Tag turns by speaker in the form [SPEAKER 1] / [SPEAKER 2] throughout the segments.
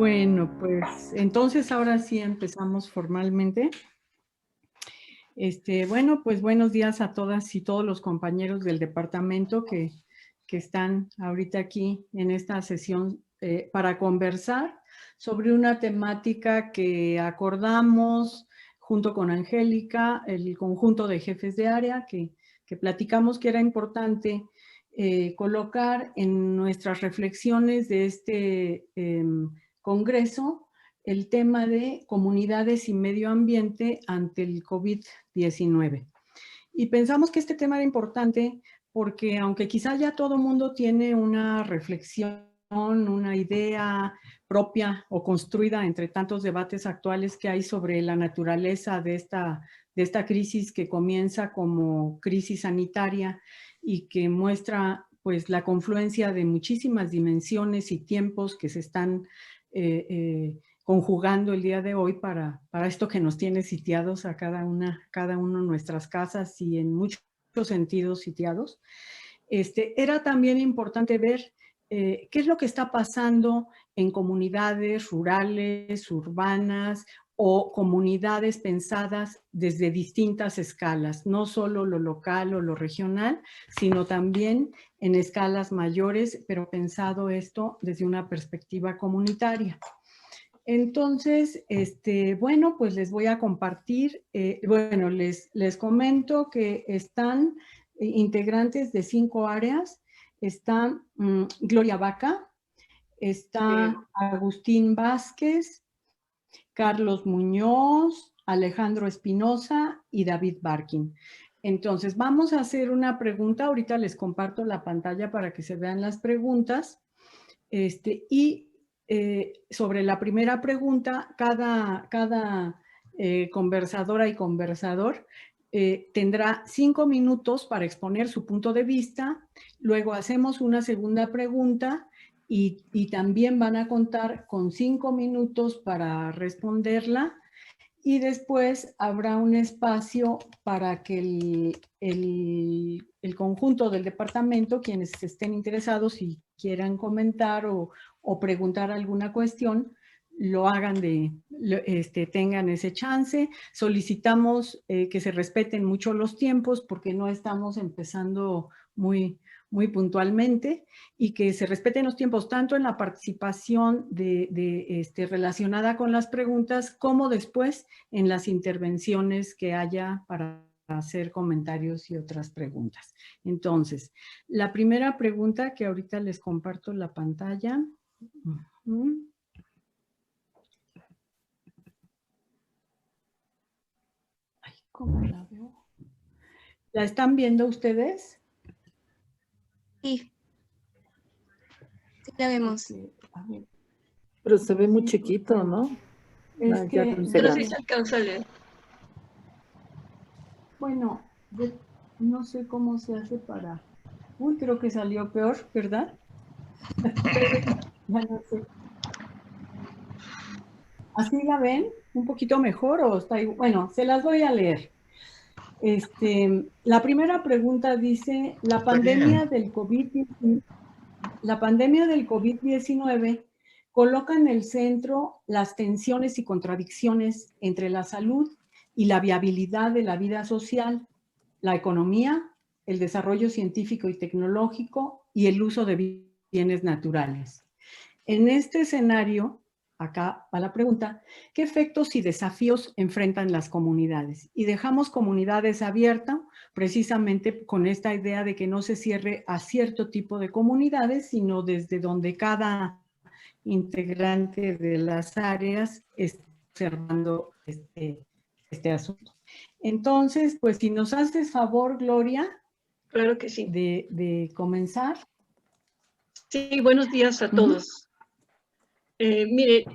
[SPEAKER 1] Bueno, pues entonces ahora sí empezamos formalmente. Bueno, pues buenos días a todas y todos los compañeros del departamento que están ahorita aquí en esta sesión para conversar sobre una temática que acordamos junto con Angélica, el conjunto de jefes de área, que platicamos que era importante colocar en nuestras reflexiones de este congreso el tema de comunidades y medio ambiente ante el COVID-19. Y pensamos que este tema era importante porque aunque quizás ya todo el mundo tiene una reflexión, una idea propia o construida entre tantos debates actuales que hay sobre la naturaleza de esta crisis que comienza como crisis sanitaria y que muestra pues la confluencia de muchísimas dimensiones y tiempos que se están conjugando el día de hoy para esto que nos tiene sitiados a cada uno en nuestras casas y en muchos sentidos sitiados. Era también importante ver qué es lo que está pasando en comunidades rurales, urbanas o comunidades pensadas desde distintas escalas, no solo lo local o lo regional, sino también en escalas mayores, pero pensado esto desde una perspectiva comunitaria. Entonces, bueno, pues les voy a compartir, bueno, les comento que están integrantes de 5 áreas, está Gloria Vaca, está Agustín Vázquez, Carlos Muñoz, Alejandro Espinosa y David Barkin. Entonces, vamos a hacer una pregunta, ahorita les comparto la pantalla para que se vean las preguntas, sobre la primera pregunta, cada conversadora y conversador tendrá 5 minutos para exponer su punto de vista, luego hacemos una segunda pregunta y también van a contar con 5 minutos para responderla y después habrá un espacio para que el conjunto del departamento, quienes estén interesados y quieran comentar o preguntar alguna cuestión, lo hagan tengan ese chance. Solicitamos que se respeten mucho los tiempos porque no estamos empezando muy puntualmente y que se respeten los tiempos tanto en la participación relacionada con las preguntas como después en las intervenciones que haya para hacer comentarios y otras preguntas. Entonces, la primera pregunta que ahorita les comparto la pantalla. Ay, ¿cómo la veo? ¿La están viendo ustedes?
[SPEAKER 2] Sí. Sí la vemos.
[SPEAKER 1] A ver.
[SPEAKER 3] Pero se ve muy chiquito, ¿no?
[SPEAKER 1] Es que
[SPEAKER 2] pero sí se alcanza a leer.
[SPEAKER 1] Bueno, no sé cómo se hace para... Uy, creo que salió peor, ¿verdad? Ya no sé. ¿Así la ven? ¿Un poquito mejor o está igual? Bueno, se las voy a leer. La primera pregunta dice, la pandemia del COVID-19 coloca en el centro las tensiones y contradicciones entre la salud y la viabilidad de la vida social, la economía, el desarrollo científico y tecnológico y el uso de bienes naturales. En este escenario, acá va la pregunta, ¿qué efectos y desafíos enfrentan las comunidades? Y dejamos comunidades abiertas precisamente con esta idea de que no se cierre a cierto tipo de comunidades, sino desde donde cada integrante de las áreas está observando este asunto. Entonces, pues si nos haces favor, Gloria.
[SPEAKER 2] Claro que sí.
[SPEAKER 1] De comenzar.
[SPEAKER 2] Sí, buenos días a todos. Mire,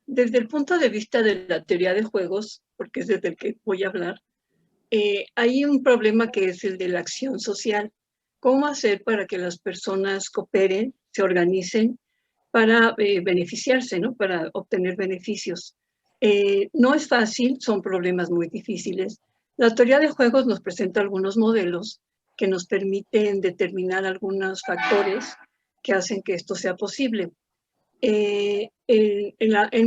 [SPEAKER 2] desde el punto de vista de la teoría de juegos, porque es desde el que voy a hablar, hay un problema que es el de la acción social. ¿Cómo hacer para que las personas cooperen, se organicen para beneficiarse, ¿no? Para obtener beneficios? No es fácil, son problemas muy difíciles. La teoría de juegos nos presenta algunos modelos que nos permiten determinar algunos factores que hacen que esto sea posible. En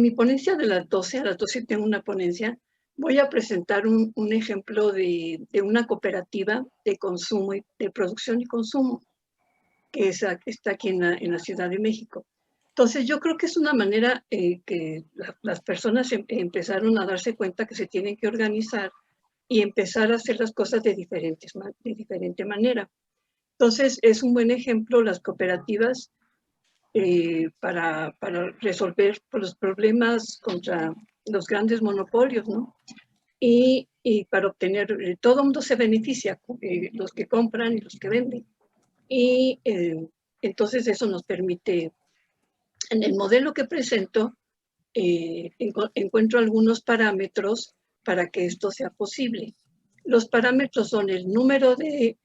[SPEAKER 2] mi ponencia de las 12, a las 12 tengo una ponencia, voy a presentar un ejemplo de una cooperativa de consumo, de producción y consumo, que está aquí en la Ciudad de México. Entonces, yo creo que es una manera que las personas empezaron a darse cuenta que se tienen que organizar y empezar a hacer las cosas de diferente manera. Entonces, es un buen ejemplo las cooperativas para resolver los problemas contra los grandes monopolios, ¿no? Y para obtener, todo el mundo se beneficia, los que compran y los que venden. Y entonces eso nos permite, en el modelo que presento, encuentro algunos parámetros para que esto sea posible. Los parámetros son el número de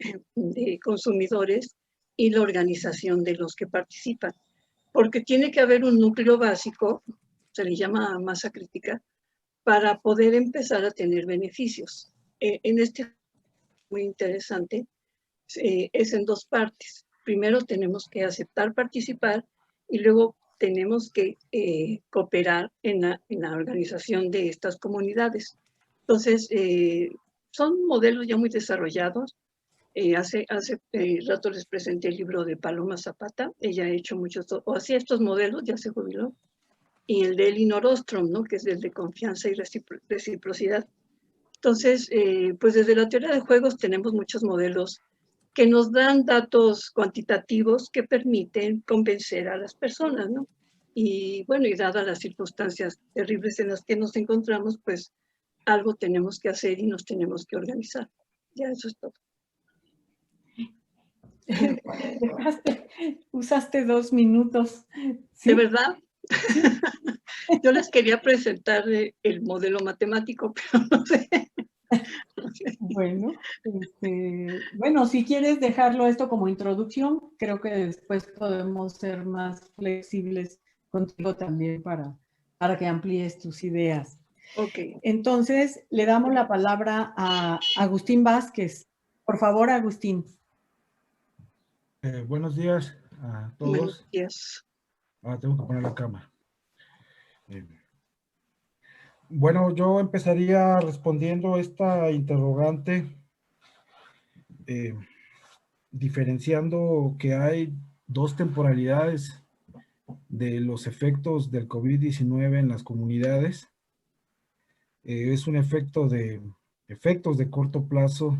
[SPEAKER 2] consumidores y la organización de los que participan, porque tiene que haber un núcleo básico, se le llama masa crítica, para poder empezar a tener beneficios. En este muy interesante, es en dos partes. Primero tenemos que aceptar participar y luego tenemos que cooperar en la organización de estas comunidades. Entonces, son modelos ya muy desarrollados. Hace rato les presenté el libro de Paloma Zapata. Ella ha hecho muchos, o hacía estos modelos, ya se jubiló. Y el de Elinor Ostrom, ¿no? Que es el de confianza y reciprocidad. Entonces, pues desde la teoría de juegos tenemos muchos modelos que nos dan datos cuantitativos que permiten convencer a las personas, ¿no? Y bueno, y dadas las circunstancias terribles en las que nos encontramos, pues algo tenemos que hacer y nos tenemos que organizar. Ya, eso es todo.
[SPEAKER 1] Usaste 2 minutos. ¿Sí?
[SPEAKER 2] ¿De verdad? Sí. Yo les quería presentar el modelo matemático, pero no sé.
[SPEAKER 1] Bueno, bueno, si quieres dejarlo esto como introducción, creo que después podemos ser más flexibles contigo también para que amplíes tus ideas.
[SPEAKER 2] Ok.
[SPEAKER 1] Entonces, le damos la palabra a Agustín Vázquez. Por favor, Agustín.
[SPEAKER 4] Buenos días a todos.
[SPEAKER 2] Buenos días.
[SPEAKER 4] Ahora tengo que poner la cámara. Bueno, yo empezaría respondiendo esta interrogante, diferenciando que hay dos temporalidades de los efectos del COVID-19 en las comunidades. Es un efectos de corto plazo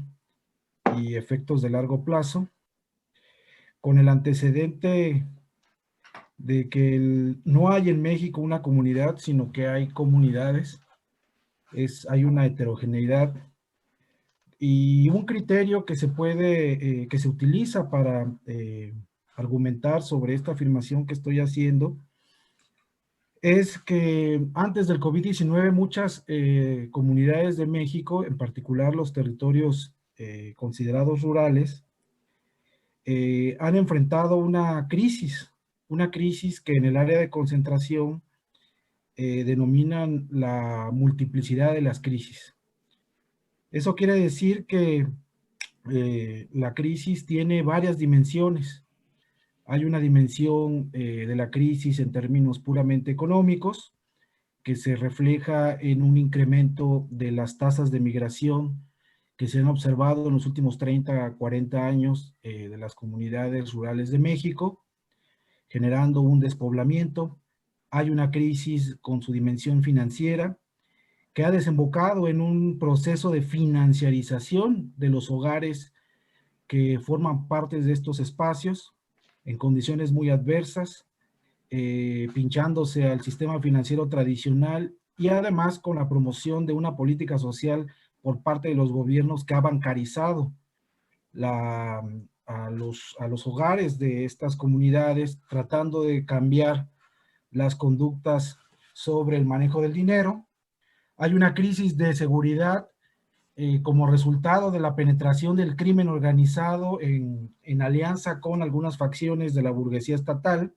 [SPEAKER 4] y efectos de largo plazo, con el antecedente de que no hay en México una comunidad, sino que hay comunidades, hay una heterogeneidad y un criterio que que se utiliza para argumentar sobre esta afirmación que estoy haciendo, es que antes del COVID-19 muchas comunidades de México, en particular los territorios considerados rurales, han enfrentado una crisis que en el área de concentración denominan la multiplicidad de las crisis. Eso quiere decir que la crisis tiene varias dimensiones. Hay una dimensión de la crisis en términos puramente económicos, que se refleja en un incremento de las tasas de migración que se han observado en los últimos 30 a 40 años de las comunidades rurales de México, generando un despoblamiento. Hay una crisis con su dimensión financiera que ha desembocado en un proceso de financiarización de los hogares que forman parte de estos espacios en condiciones muy adversas, pinchándose al sistema financiero tradicional y además con la promoción de una política social por parte de los gobiernos que ha bancarizado a los hogares de estas comunidades, tratando de cambiar las conductas sobre el manejo del dinero. Hay una crisis de seguridad como resultado de la penetración del crimen organizado en alianza con algunas facciones de la burguesía estatal,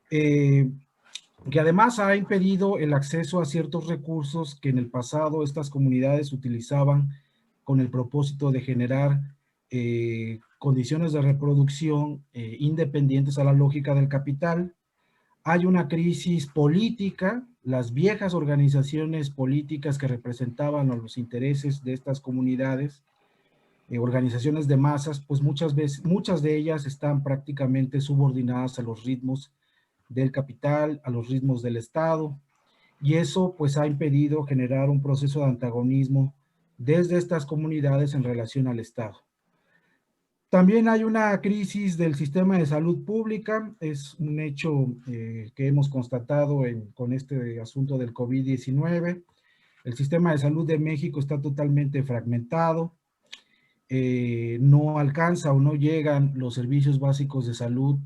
[SPEAKER 4] que además ha impedido el acceso a ciertos recursos que en el pasado estas comunidades utilizaban con el propósito de generar condiciones de reproducción independientes a la lógica del capital. Hay una crisis política, las viejas organizaciones políticas que representaban los intereses de estas comunidades, organizaciones de masas, pues muchas de ellas están prácticamente subordinadas a los ritmos del capital, a los ritmos del Estado, y eso pues ha impedido generar un proceso de antagonismo desde estas comunidades en relación al Estado. También hay una crisis del sistema de salud pública, es un hecho que hemos constatado con este asunto del COVID-19. El sistema de salud de México está totalmente fragmentado, no alcanza o no llegan los servicios básicos de salud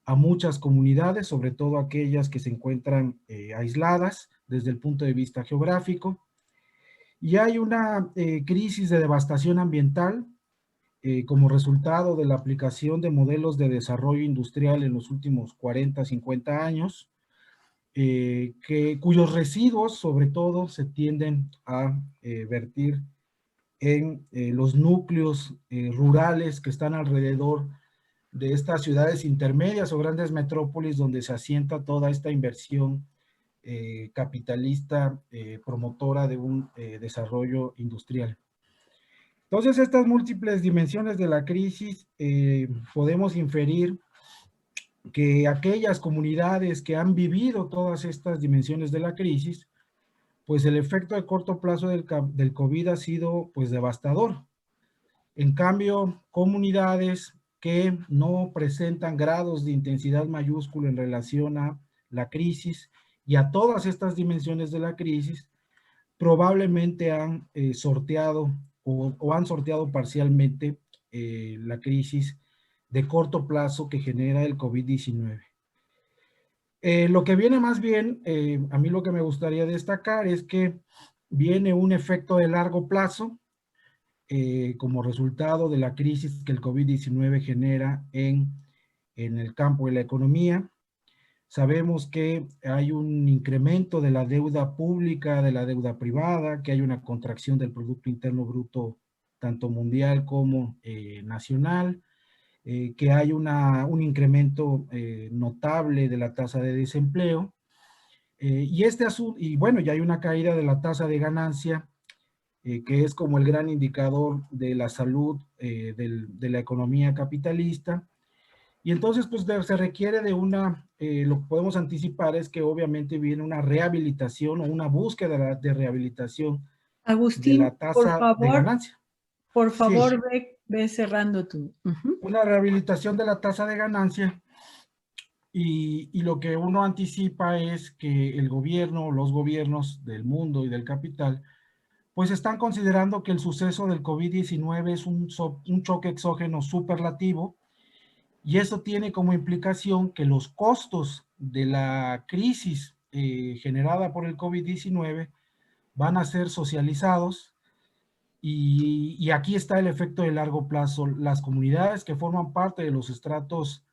[SPEAKER 4] a muchas comunidades, sobre todo aquellas que se encuentran aisladas desde el punto de vista geográfico. Y hay una crisis de devastación ambiental como resultado de la aplicación de modelos de desarrollo industrial en los últimos 40, 50 años, cuyos residuos sobre todo se tienden a vertir en los núcleos rurales que están alrededor de estas ciudades intermedias o grandes metrópolis donde se asienta toda esta inversión capitalista promotora de un desarrollo industrial. Entonces, estas múltiples dimensiones de la crisis podemos inferir que aquellas comunidades que han vivido todas estas dimensiones de la crisis, pues el efecto de corto plazo del COVID ha sido pues devastador. En cambio, comunidades que no presentan grados de intensidad mayúsculo en relación a la crisis y a todas estas dimensiones de la crisis, probablemente han sorteado o han sorteado parcialmente la crisis de corto plazo que genera el COVID-19. Lo que viene más bien, a mí lo que me gustaría destacar es que viene un efecto de largo plazo como resultado de la crisis que el COVID-19 genera en el campo de la economía. Sabemos que hay un incremento de la deuda pública, de la deuda privada, que hay una contracción del Producto Interno Bruto tanto mundial como nacional, que hay un incremento notable de la tasa de desempleo, y bueno, ya hay una caída de la tasa de ganancia, que es como el gran indicador de la salud de la economía capitalista. Y entonces, pues se requiere de lo que podemos anticipar es que obviamente viene una rehabilitación o una búsqueda de rehabilitación
[SPEAKER 1] Agustín,
[SPEAKER 4] de la tasa de ganancia.
[SPEAKER 1] Por favor,
[SPEAKER 4] Sí.
[SPEAKER 1] ve cerrando tú.
[SPEAKER 4] Una rehabilitación de la tasa de ganancia y lo que uno anticipa es que el gobierno, los gobiernos del mundo y del capital, pues están considerando que el suceso del COVID-19 es un choque exógeno superlativo. Y eso tiene como implicación que los costos de la crisis generada por el COVID-19 van a ser socializados y aquí está el efecto de largo plazo. Las comunidades que forman parte de los estratos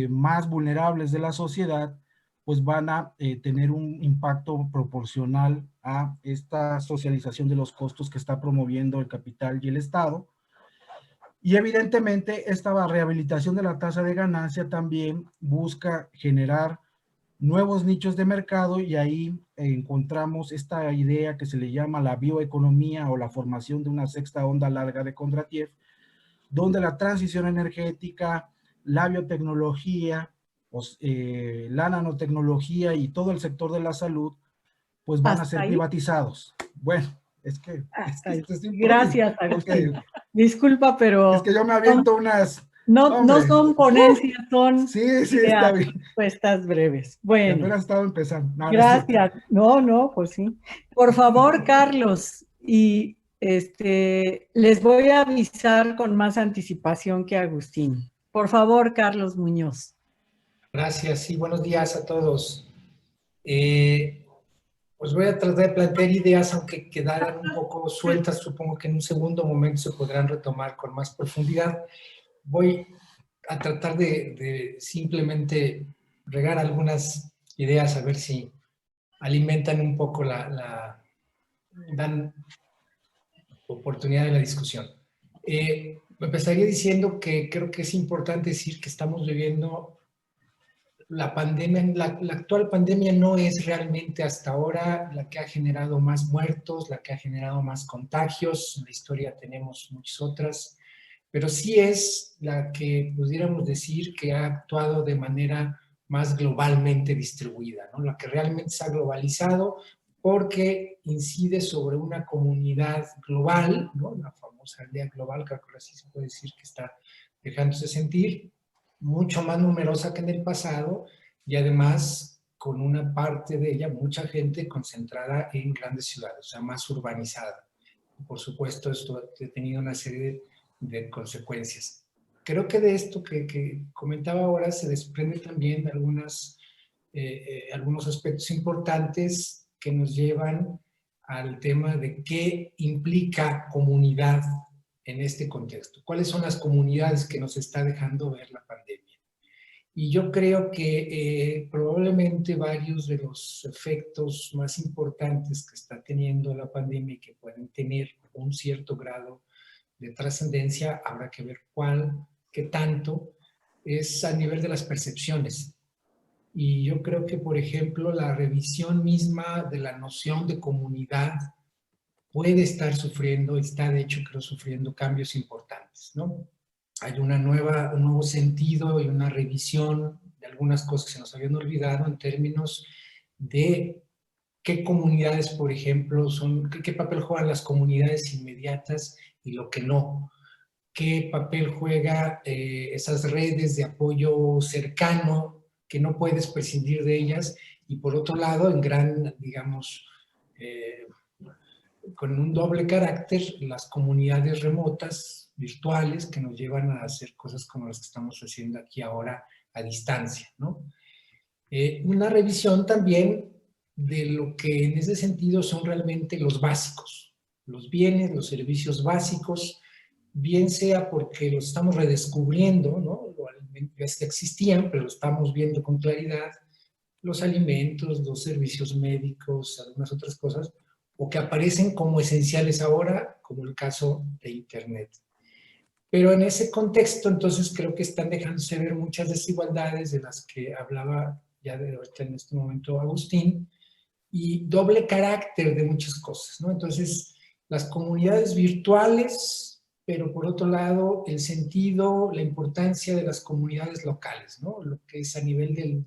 [SPEAKER 4] más vulnerables de la sociedad pues van a tener un impacto proporcional a esta socialización de los costos que está promoviendo el capital y el Estado. Y evidentemente esta rehabilitación de la tasa de ganancia también busca generar nuevos nichos de mercado y ahí encontramos esta idea que se le llama la bioeconomía o la formación de una sexta onda larga de Kondratiev, donde la transición energética, la biotecnología, la nanotecnología y todo el sector de la salud pues van a ser privatizados. Bueno, es que
[SPEAKER 1] gracias, Agustín. Okay. Disculpa, pero...
[SPEAKER 4] Es que yo me aviento unas...
[SPEAKER 1] No son ponencias, son
[SPEAKER 4] sí, está bien.
[SPEAKER 1] Respuestas breves. Bueno.
[SPEAKER 4] Apenas estaba empezando.
[SPEAKER 1] No, gracias. No, pues sí. Por favor, Carlos, y les voy a avisar con más anticipación que Agustín. Por favor, Carlos Muñoz.
[SPEAKER 5] Gracias, sí, buenos días a todos. Pues voy a tratar de plantear ideas, aunque quedaran un poco sueltas, supongo que en un segundo momento se podrán retomar con más profundidad. Voy a tratar de simplemente regar algunas ideas, a ver si alimentan un poco dan oportunidad de la discusión. empezaría diciendo que creo que es importante decir que estamos viviendo la pandemia, la actual pandemia no es realmente hasta ahora la que ha generado más muertos, la que ha generado más contagios. En la historia tenemos muchas otras, pero sí es la que pudiéramos decir que ha actuado de manera más globalmente distribuida, ¿no? La que realmente se ha globalizado porque incide sobre una comunidad global, ¿no? La famosa aldea global, que ahora sí se puede decir que está dejándose sentir, mucho más numerosa que en el pasado y además con una parte de ella, mucha gente concentrada en grandes ciudades, o sea, más urbanizada. Por supuesto, esto ha tenido una serie de consecuencias. Creo que de esto que comentaba ahora se desprende también algunos aspectos importantes que nos llevan al tema de qué implica comunidad en este contexto. ¿Cuáles son las comunidades que nos está dejando ver la pandemia? Y yo creo que probablemente varios de los efectos más importantes que está teniendo la pandemia y que pueden tener un cierto grado de trascendencia, habrá que ver cuál, qué tanto, es a nivel de las percepciones. Y yo creo que, por ejemplo, la revisión misma de la noción de comunidad puede estar sufriendo, está de hecho creo sufriendo cambios importantes, ¿no? Hay un nuevo sentido y una revisión de algunas cosas que se nos habían olvidado en términos de qué comunidades, por ejemplo, qué papel juegan las comunidades inmediatas y lo que no. Qué papel juega esas redes de apoyo cercano que no puedes prescindir de ellas y por otro lado, en gran, digamos, con un doble carácter, las comunidades remotas, virtuales, que nos llevan a hacer cosas como las que estamos haciendo aquí ahora a distancia, ¿no? Una revisión también de lo que en ese sentido son realmente los básicos, los bienes, los servicios básicos, bien sea porque los estamos redescubriendo, ¿no? Ya existían, pero lo estamos viendo con claridad, los alimentos, los servicios médicos, algunas otras cosas, o que aparecen como esenciales ahora, como el caso de Internet. Pero en ese contexto, entonces, creo que están dejándose ver muchas desigualdades de las que hablaba ya de ahorita en este momento Agustín, y doble carácter de muchas cosas, ¿no? Entonces, las comunidades virtuales, pero por otro lado, el sentido, la importancia de las comunidades locales, ¿no? Lo que es a nivel de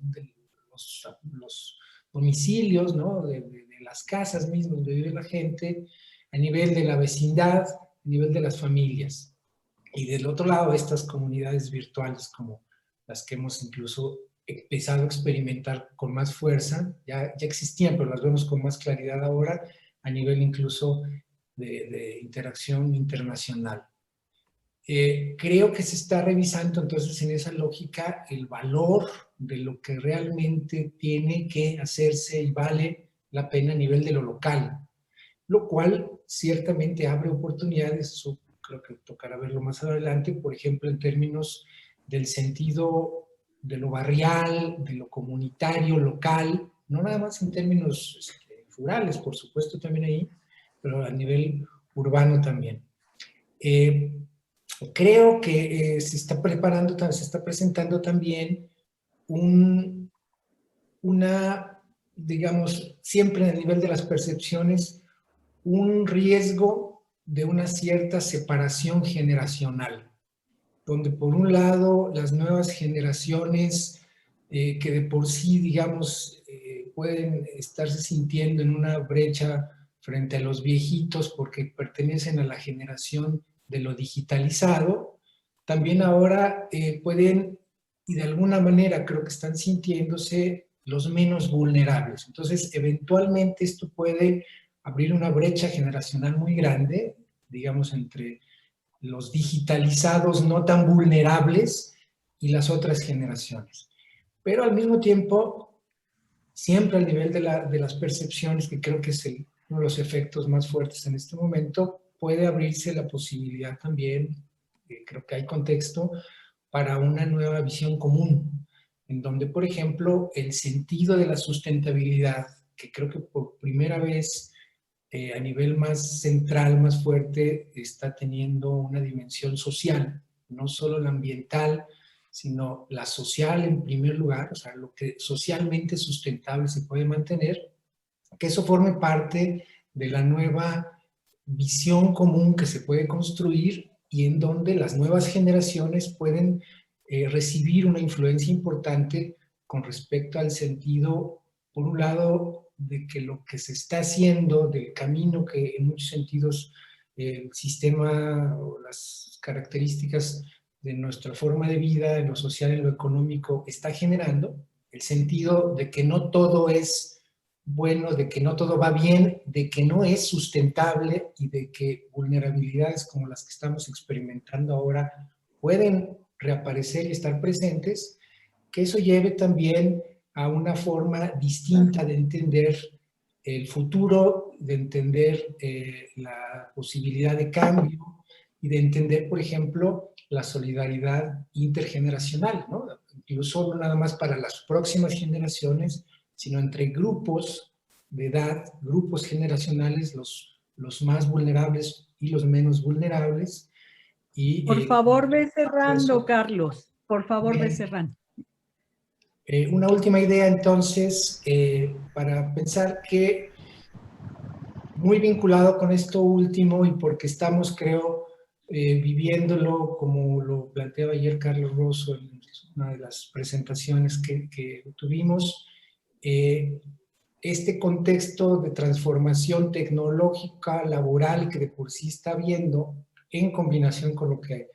[SPEAKER 5] los domicilios, ¿no? De las casas mismas donde vive la gente, a nivel de la vecindad, a nivel de las familias. Y del otro lado, estas comunidades virtuales como las que hemos incluso empezado a experimentar con más fuerza, ya existían, pero las vemos con más claridad ahora, a nivel incluso de interacción internacional. Creo que se está revisando entonces en esa lógica el valor de lo que realmente tiene que hacerse y vale la pena a nivel de lo local, lo cual ciertamente abre oportunidades, eso creo que tocará verlo más adelante, por ejemplo, en términos del sentido de lo barrial, de lo comunitario, local, no nada más en términos rurales, por supuesto también ahí, pero a nivel urbano también. Creo que se está presentando también digamos, siempre a nivel de las percepciones, un riesgo de una cierta separación generacional, donde por un lado las nuevas generaciones que de por sí, digamos, pueden estarse sintiendo en una brecha frente a los viejitos porque pertenecen a la generación de lo digitalizado, también ahora pueden, y de alguna manera creo que están sintiéndose los menos vulnerables. Entonces, eventualmente esto puede abrir una brecha generacional muy grande, digamos, entre los digitalizados no tan vulnerables y las otras generaciones. Pero al mismo tiempo, siempre al nivel de las percepciones, que creo que es uno de los efectos más fuertes en este momento, puede abrirse la posibilidad también, creo que hay contexto, para una nueva visión común, en donde, por ejemplo, el sentido de la sustentabilidad, que creo que por primera vez a nivel más central, más fuerte, está teniendo una dimensión social, no solo la ambiental, sino la social en primer lugar, o sea, lo que socialmente sustentable se puede mantener, que eso forme parte de la nueva visión común que se puede construir y en donde las nuevas generaciones pueden recibir una influencia importante con respecto al sentido, por un lado, de que lo que se está haciendo, del camino que en muchos sentidos el sistema o las características de nuestra forma de vida, en lo social, en lo económico, está generando, el sentido de que no todo es bueno, de que no todo va bien, de que no es sustentable y de que vulnerabilidades como las que estamos experimentando ahora pueden reaparecer y estar presentes, que eso lleve también a una forma distinta de entender el futuro, de entender la posibilidad de cambio y de entender, por ejemplo, la solidaridad intergeneracional, ¿no? Incluso no nada más para las próximas generaciones, sino entre grupos de edad, grupos generacionales, los más vulnerables y los menos vulnerables. Y,
[SPEAKER 1] por favor, ve cerrando, Carlos. Por favor, ve cerrando.
[SPEAKER 5] Una última idea, entonces, para pensar que muy vinculado con esto último y porque estamos, creo, viviéndolo como lo planteaba ayer Carlos Rosso en una de las presentaciones que tuvimos, este contexto de transformación tecnológica, laboral, que de por sí está habiendo, en combinación con lo que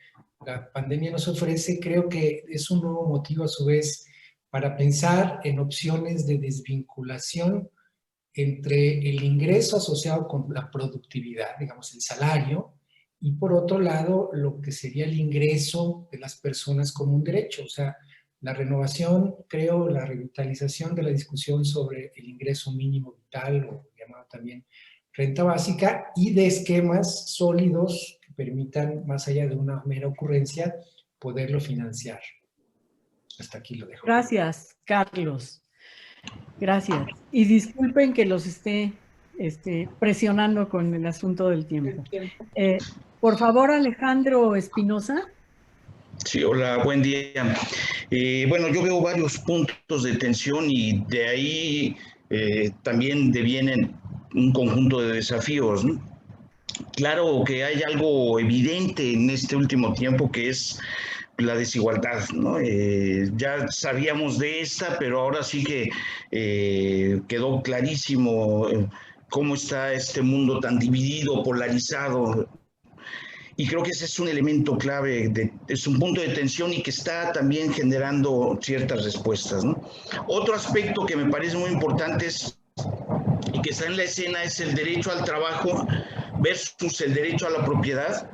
[SPEAKER 5] la pandemia nos ofrece, creo que es un nuevo motivo a su vez para pensar en opciones de desvinculación entre el ingreso asociado con la productividad, digamos el salario, y por otro lado lo que sería el ingreso de las personas como un derecho. O sea, la renovación, creo, la revitalización de la discusión sobre el ingreso mínimo vital, o llamado también renta básica, y de esquemas sólidos que permitan, más allá de una mera ocurrencia, poderlo financiar. Hasta aquí lo dejo.
[SPEAKER 1] Gracias, Carlos. Gracias. Y disculpen que los esté presionando con el asunto del tiempo. Por favor, Alejandro Espinosa.
[SPEAKER 6] Sí, hola, buen día. Bueno, yo veo varios puntos de tensión y de ahí también devienen un conjunto de desafíos, ¿no? Claro que hay algo evidente en este último tiempo que es la desigualdad, ¿no? Ya sabíamos de esta, pero ahora sí que quedó clarísimo cómo está este mundo tan dividido, polarizado. Y creo que ese es un elemento clave, es un punto de tensión y que está también generando ciertas respuestas, ¿no? Otro aspecto que me parece muy importante y que está en la escena es el derecho al trabajo versus el derecho a la propiedad.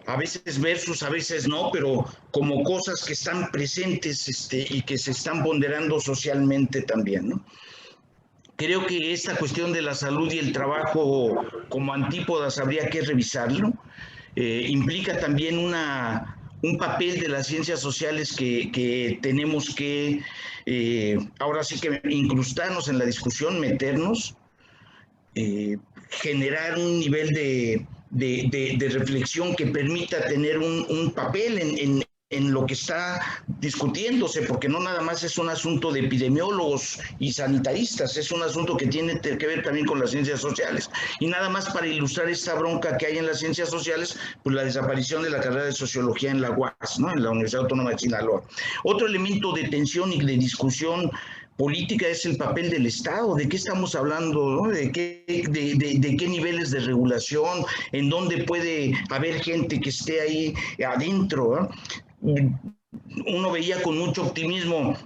[SPEAKER 6] A veces versus, a veces no, pero como cosas que están presentes y que se están ponderando socialmente también, ¿no? Creo que esta cuestión de la salud y el trabajo como antípodas habría que revisarlo. Implica también un papel de las ciencias sociales que tenemos que ahora sí que incrustarnos en la discusión, meternos, generar un nivel de reflexión que permita tener un papel en lo que está discutiéndose, porque no nada más es un asunto de epidemiólogos y sanitaristas, es un asunto que tiene que ver también con las ciencias sociales. Y nada más para ilustrar esta bronca que hay en las ciencias sociales, pues la desaparición de la carrera de sociología en la UAS, ¿no? En la Universidad Autónoma de Sinaloa. Otro elemento de tensión y de discusión política es el papel del Estado. ¿De qué estamos hablando? ¿No? ¿De qué niveles de regulación? ¿En dónde puede haber gente que esté ahí adentro? ¿No? Uno veía con mucho optimismo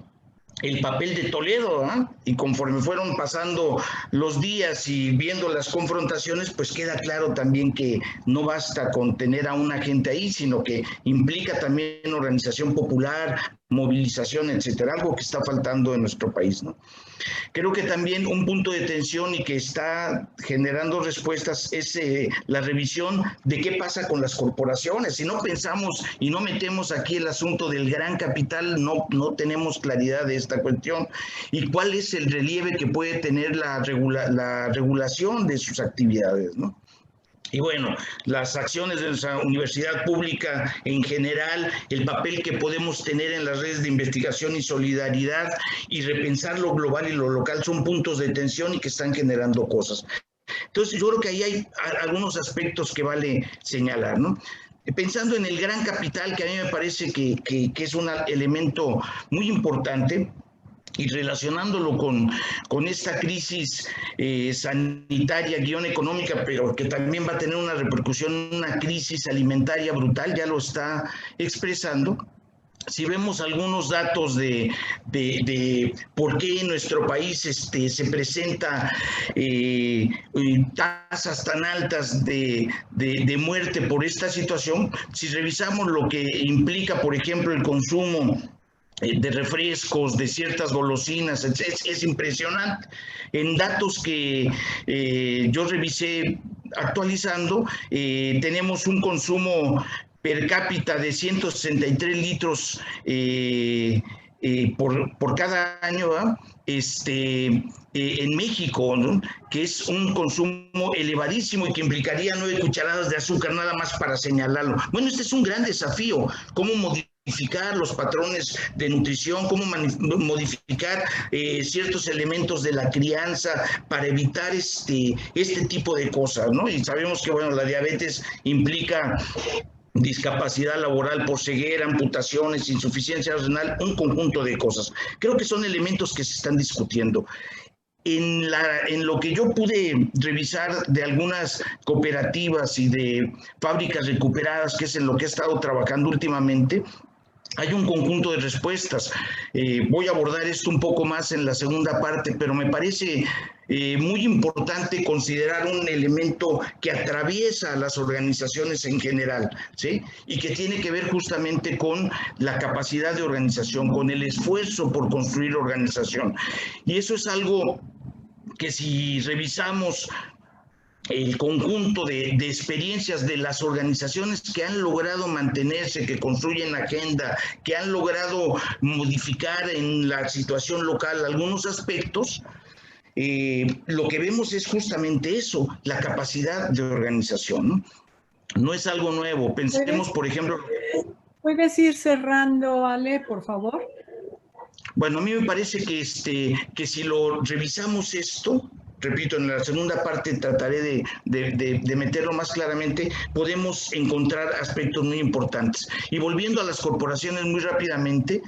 [SPEAKER 6] el papel de Toledo, ¿eh? Y conforme fueron pasando los días y viendo las confrontaciones, pues queda claro también que no basta con tener a una gente ahí, sino que implica también organización popular, movilización, etcétera, algo que está faltando en nuestro país, ¿no? Creo que también un punto de tensión y que está generando respuestas es la revisión de qué pasa con las corporaciones. Si no pensamos y no metemos aquí el asunto del gran capital, no tenemos claridad de esta cuestión y cuál es el relieve que puede tener la regulación de sus actividades, ¿no? Y bueno, las acciones de nuestra universidad pública en general, el papel que podemos tener en las redes de investigación y solidaridad y repensar lo global y lo local son puntos de tensión y que están generando cosas. Entonces yo creo que ahí hay algunos aspectos que vale señalar, ¿no? Pensando en el gran capital, que a mí me parece que es un elemento muy importante, y relacionándolo con esta crisis sanitaria, económica, pero que también va a tener una repercusión, una crisis alimentaria brutal, ya lo está expresando. Si vemos algunos datos de por qué en nuestro país se presenta tasas tan altas de muerte por esta situación, si revisamos lo que implica, por ejemplo, el consumo de refrescos, de ciertas golosinas, es impresionante. En datos que yo revisé actualizando, tenemos un consumo per cápita de 163 litros por cada año, en México, ¿no? Que es un consumo elevadísimo y que implicaría 9 cucharadas de azúcar, nada más para señalarlo. Bueno, este es un gran desafío, cómo modificar los patrones de nutrición, cómo modificar ciertos elementos de la crianza para evitar este tipo de cosas, ¿no? Y sabemos que, bueno, la diabetes implica discapacidad laboral por ceguera, amputaciones, insuficiencia renal, un conjunto de cosas. Creo que son elementos que se están discutiendo. En lo que yo pude revisar de algunas cooperativas y de fábricas recuperadas, que es en lo que he estado trabajando últimamente, hay un conjunto de respuestas. Voy a abordar esto un poco más en la segunda parte, pero me parece muy importante considerar un elemento que atraviesa a las organizaciones en general, ¿sí? Y que tiene que ver justamente con la capacidad de organización, con el esfuerzo por construir organización. Y eso es algo que si revisamos el conjunto de experiencias de las organizaciones que han logrado mantenerse, que construyen agenda, que han logrado modificar en la situación local algunos aspectos, lo que vemos es justamente eso, la capacidad de organización, ¿no? No es algo nuevo. Pensemos, por ejemplo...
[SPEAKER 1] ¿Puedes ir cerrando, Ale, por favor?
[SPEAKER 6] Bueno, a mí me parece que si lo revisamos esto, repito, en la segunda parte trataré de meterlo más claramente, podemos encontrar aspectos muy importantes. Y volviendo a las corporaciones muy rápidamente,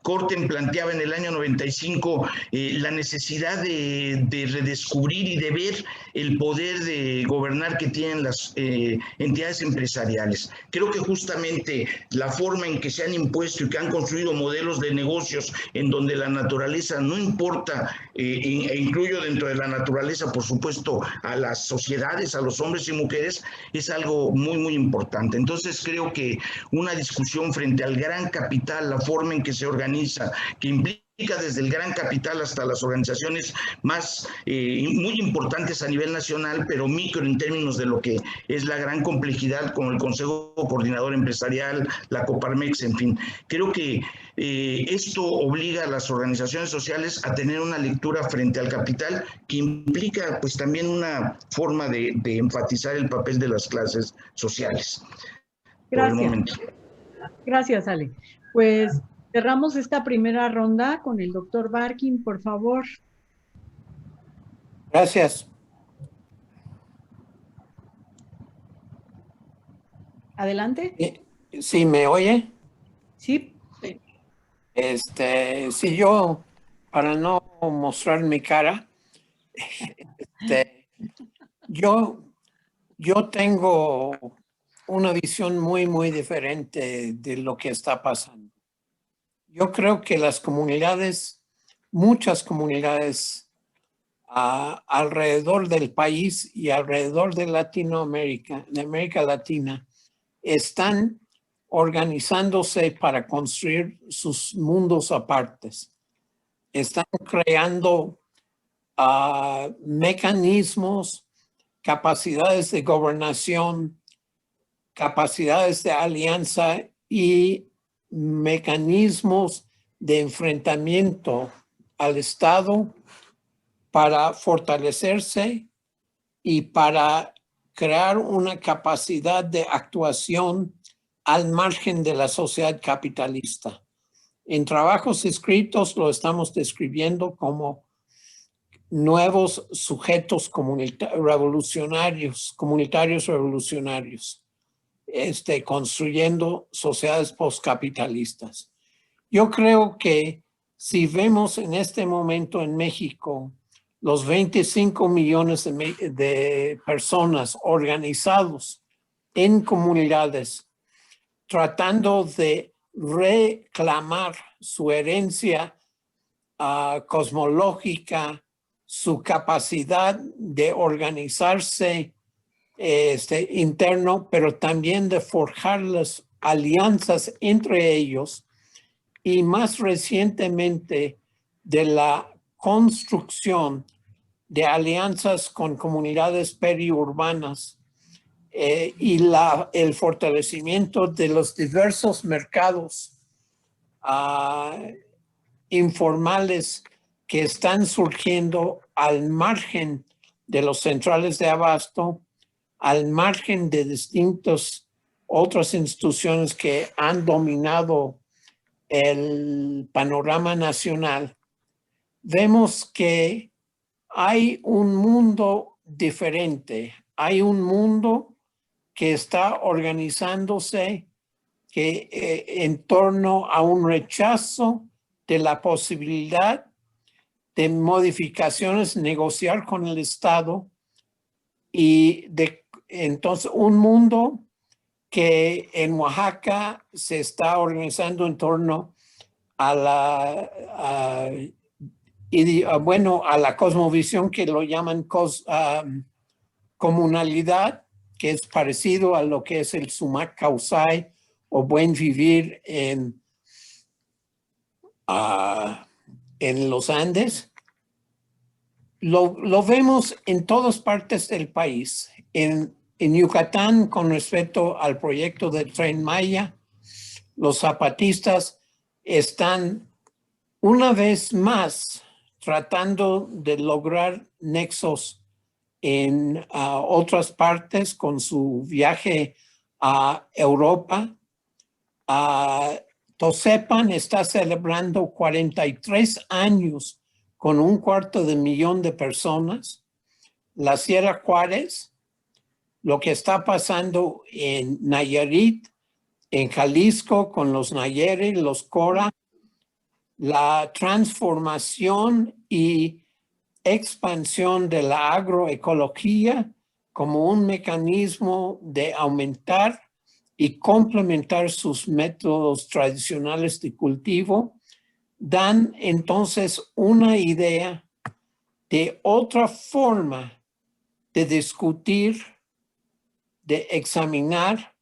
[SPEAKER 6] Corten planteaba en el año 95 la necesidad de redescubrir y de ver el poder de gobernar que tienen las entidades empresariales. Creo que justamente la forma en que se han impuesto y que han construido modelos de negocios en donde la naturaleza no importa, e incluyo dentro de la naturaleza, por supuesto, a las sociedades, a los hombres y mujeres, es algo muy, muy importante. Entonces creo que una discusión frente al gran capital, la forma en que se organiza, que implica desde el gran capital hasta las organizaciones más muy importantes a nivel nacional, pero micro en términos de lo que es la gran complejidad, como el Consejo Coordinador Empresarial, la Coparmex, en fin. Creo que esto obliga a las organizaciones sociales a tener una lectura frente al capital que implica pues también una forma de enfatizar el papel de las clases sociales.
[SPEAKER 1] Gracias. Gracias, Ale. Pues cerramos esta primera ronda con el doctor Barkin, por favor.
[SPEAKER 7] Gracias.
[SPEAKER 1] Adelante.
[SPEAKER 7] ¿Sí me oye?
[SPEAKER 1] Sí.
[SPEAKER 7] Si yo, para no mostrar mi cara, yo tengo una visión muy, muy diferente de lo que está pasando. Yo creo que las comunidades, muchas comunidades alrededor del país y alrededor de Latinoamérica, de América Latina, están organizándose para construir sus mundos apartes. Están creando mecanismos, capacidades de gobernación, capacidades de alianza y mecanismos de enfrentamiento al Estado para fortalecerse y para crear una capacidad de actuación al margen de la sociedad capitalista. En trabajos escritos lo estamos describiendo como nuevos sujetos comunitarios revolucionarios, construyendo sociedades postcapitalistas. Yo creo que si vemos en este momento en México los 25 millones de personas organizados en comunidades tratando de reclamar su herencia cosmológica, su capacidad de organizarse interno, pero también de forjar las alianzas entre ellos y más recientemente de la construcción de alianzas con comunidades periurbanas y el fortalecimiento de los diversos mercados informales que están surgiendo al margen de los centrales de abasto, al margen de distintas otras instituciones que han dominado el panorama nacional, vemos que hay un mundo diferente, hay un mundo que está organizándose en torno a un rechazo de la posibilidad de modificaciones, negociar con el Estado y entonces un mundo que en Oaxaca se está organizando en torno a la cosmovisión que lo llaman comunalidad, que es parecido a lo que es el Sumac Causay o buen vivir en los Andes. Lo vemos en todas partes del país. En Yucatán, con respecto al proyecto del Tren Maya, los zapatistas están una vez más tratando de lograr nexos en otras partes con su viaje a Europa. Tosepan está celebrando 43 años con 250,000 de personas. La Sierra Juárez, lo que está pasando en Nayarit, en Jalisco con los Nayeri, los Cora, la transformación y expansión de la agroecología como un mecanismo de aumentar y complementar sus métodos tradicionales de cultivo, dan entonces una idea de otra forma de discutir, de examinar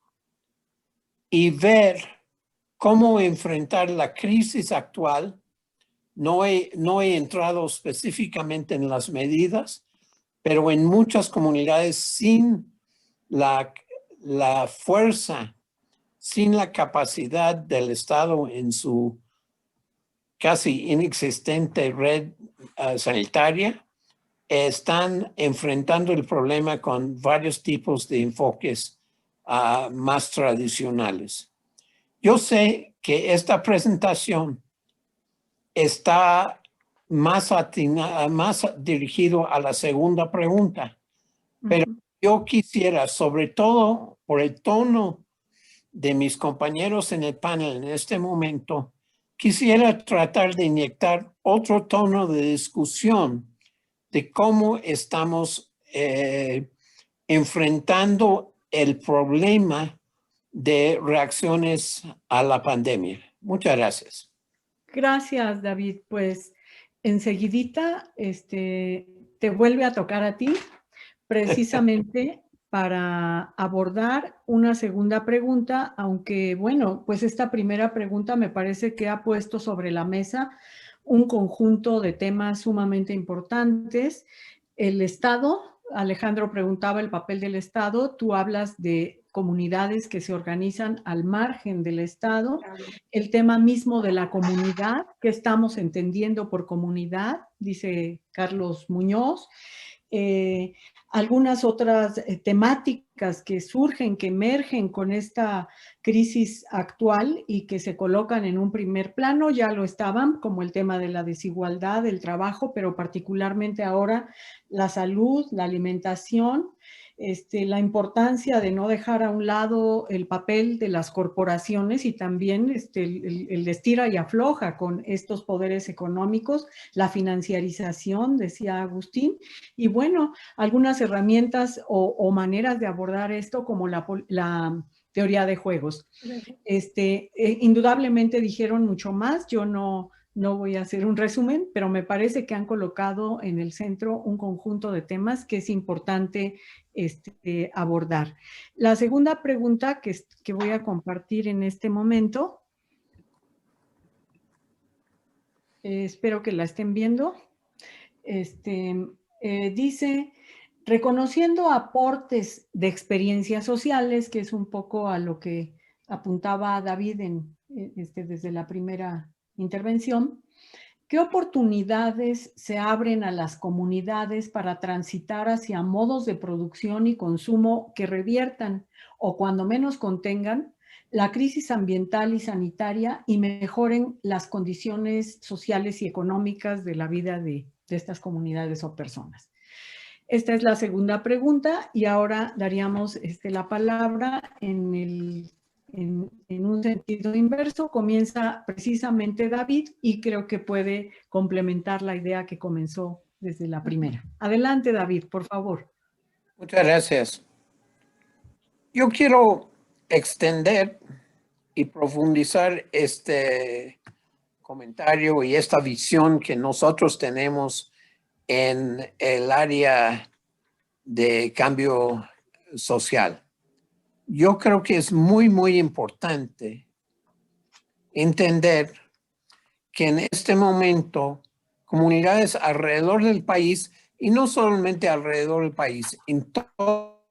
[SPEAKER 7] y ver cómo enfrentar la crisis actual. No he entrado específicamente en las medidas, pero en muchas comunidades sin la fuerza, sin la capacidad del Estado en su casi inexistente red sanitaria, están enfrentando el problema con varios tipos de enfoques más tradicionales. Yo sé que esta presentación está más dirigido a la segunda pregunta, pero yo quisiera, sobre todo por el tono de mis compañeros en el panel en este momento, quisiera tratar de inyectar otro tono de discusión de cómo estamos enfrentando el problema de reacciones a la pandemia. Muchas gracias.
[SPEAKER 1] Gracias, David. Pues enseguidita te vuelve a tocar a ti, precisamente para abordar una segunda pregunta, aunque bueno, pues esta primera pregunta me parece que ha puesto sobre la mesa un conjunto de temas sumamente importantes. El Estado, Alejandro preguntaba el papel del Estado, tú hablas de comunidades que se organizan al margen del Estado, el tema mismo de la comunidad, que estamos entendiendo por comunidad, dice Carlos Muñoz, algunas otras temáticas que surgen, que emergen con esta crisis actual y que se colocan en un primer plano, ya lo estaban, como el tema de la desigualdad, el trabajo, pero particularmente ahora la salud, la alimentación, la importancia de no dejar a un lado el papel de las corporaciones y también el estira y afloja con estos poderes económicos, la financiarización, decía Agustín, y bueno, algunas herramientas o maneras de abordar esto como la teoría de juegos. Indudablemente dijeron mucho más, yo no voy a hacer un resumen, pero me parece que han colocado en el centro un conjunto de temas que es importante abordar. La segunda pregunta que voy a compartir en este momento, espero que la estén viendo, dice, reconociendo aportes de experiencias sociales, que es un poco a lo que apuntaba David desde la primera intervención, ¿qué oportunidades se abren a las comunidades para transitar hacia modos de producción y consumo que reviertan o cuando menos contengan la crisis ambiental y sanitaria y mejoren las condiciones sociales y económicas de la vida de estas comunidades o personas? Esta es la segunda pregunta y ahora daríamos la palabra en un sentido inverso. Comienza precisamente David y creo que puede complementar la idea que comenzó desde la primera. Adelante, David, por favor.
[SPEAKER 7] Muchas gracias. Yo quiero extender y profundizar este comentario y esta visión que nosotros tenemos en el área de cambio social. Yo creo que es muy, muy importante entender que en este momento comunidades alrededor del país, y no solamente alrededor del país, en todo,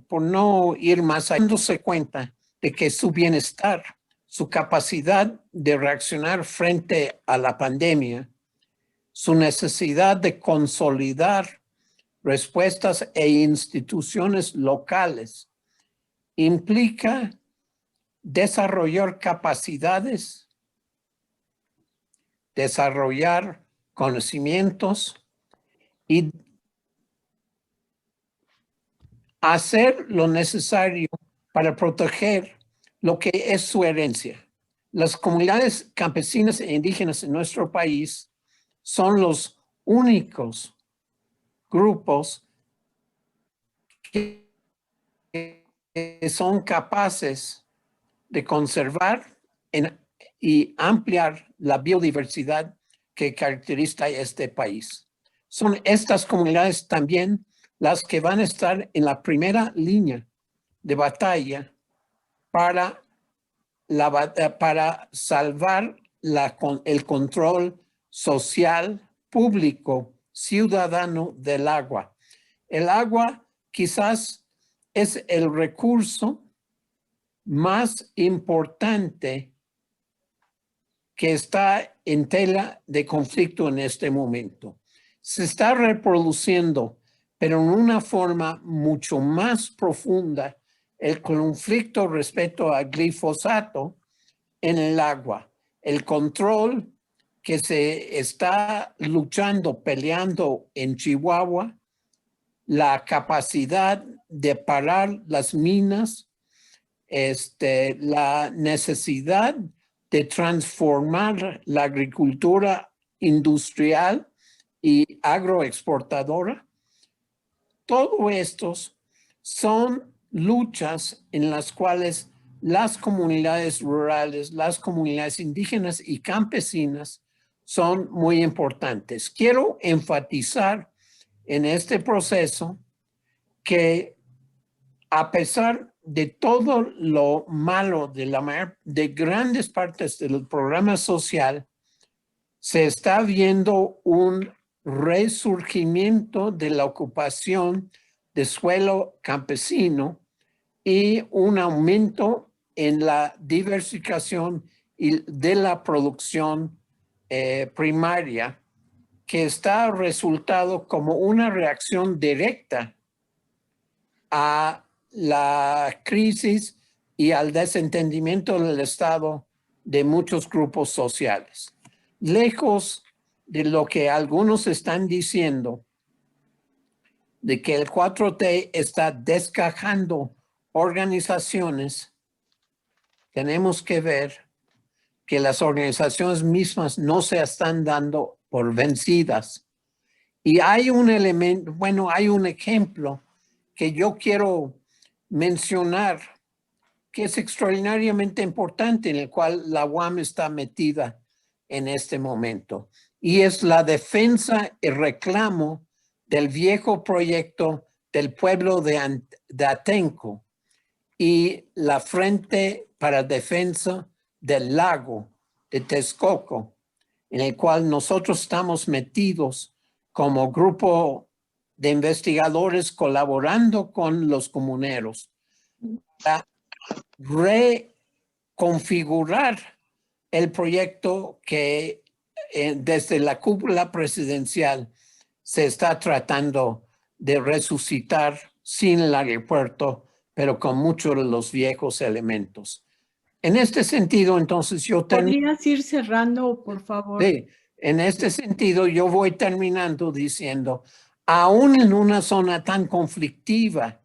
[SPEAKER 7] por no ir más allá, dándose cuenta de que su bienestar, su capacidad de reaccionar frente a la pandemia, su necesidad de consolidar respuestas e instituciones locales, implica desarrollar capacidades, desarrollar conocimientos y hacer lo necesario para proteger lo que es su herencia. Las comunidades campesinas e indígenas en nuestro país son los únicos grupos que son capaces de conservar y ampliar la biodiversidad que caracteriza este país. Son estas comunidades también las que van a estar en la primera línea de batalla para salvar el control social, público, ciudadano del agua. El agua quizás es el recurso más importante que está en tela de conflicto en este momento. Se está reproduciendo, pero en una forma mucho más profunda, el conflicto respecto al glifosato en el agua, el control que se está luchando, peleando en Chihuahua, la capacidad de parar las minas, la necesidad de transformar la agricultura industrial y agroexportadora. Todo estos son luchas en las cuales las comunidades rurales, las comunidades indígenas y campesinas son muy importantes. Quiero enfatizar en este proceso que a pesar de todo lo malo de grandes partes del programa social, se está viendo un resurgimiento de la ocupación de suelo campesino y un aumento en la diversificación y de la producción primaria, que está resultado como una reacción directa a la crisis y al desentendimiento del Estado de muchos grupos sociales. Lejos de lo que algunos están diciendo, de que el 4T está desgajando organizaciones, tenemos que ver que las organizaciones mismas no se están dando por vencidas. Y hay un elemento, bueno, hay un ejemplo que yo quiero mencionar que es extraordinariamente importante, en el cual la UAM está metida en este momento, y es la defensa y reclamo del viejo proyecto del pueblo de Atenco y la Frente para Defensa del Lago de Texcoco, en el cual nosotros estamos metidos como grupo de investigadores colaborando con los comuneros para reconfigurar el proyecto que desde la cúpula presidencial se está tratando de resucitar sin el aeropuerto, pero con muchos de los viejos elementos. En este sentido, entonces yo
[SPEAKER 1] ¿Podrías ir cerrando, por favor?
[SPEAKER 7] Sí, en este sentido yo voy terminando diciendo, aún en una zona tan conflictiva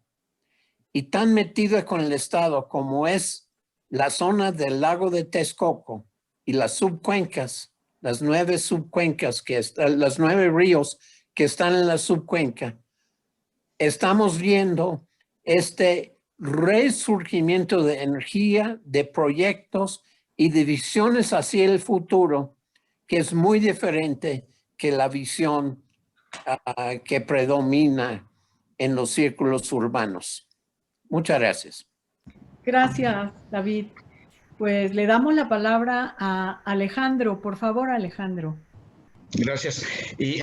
[SPEAKER 7] y tan metida con el Estado como es la zona del lago de Texcoco y las subcuencas, las 9 subcuencas, las 9 ríos que están en la subcuenca, estamos viendo este resurgimiento de energía, de proyectos y de visiones hacia el futuro, que es muy diferente que la visión que predomina en los círculos urbanos. Muchas gracias.
[SPEAKER 1] Gracias, David. Pues le damos la palabra a Alejandro. Por favor, Alejandro.
[SPEAKER 6] Gracias.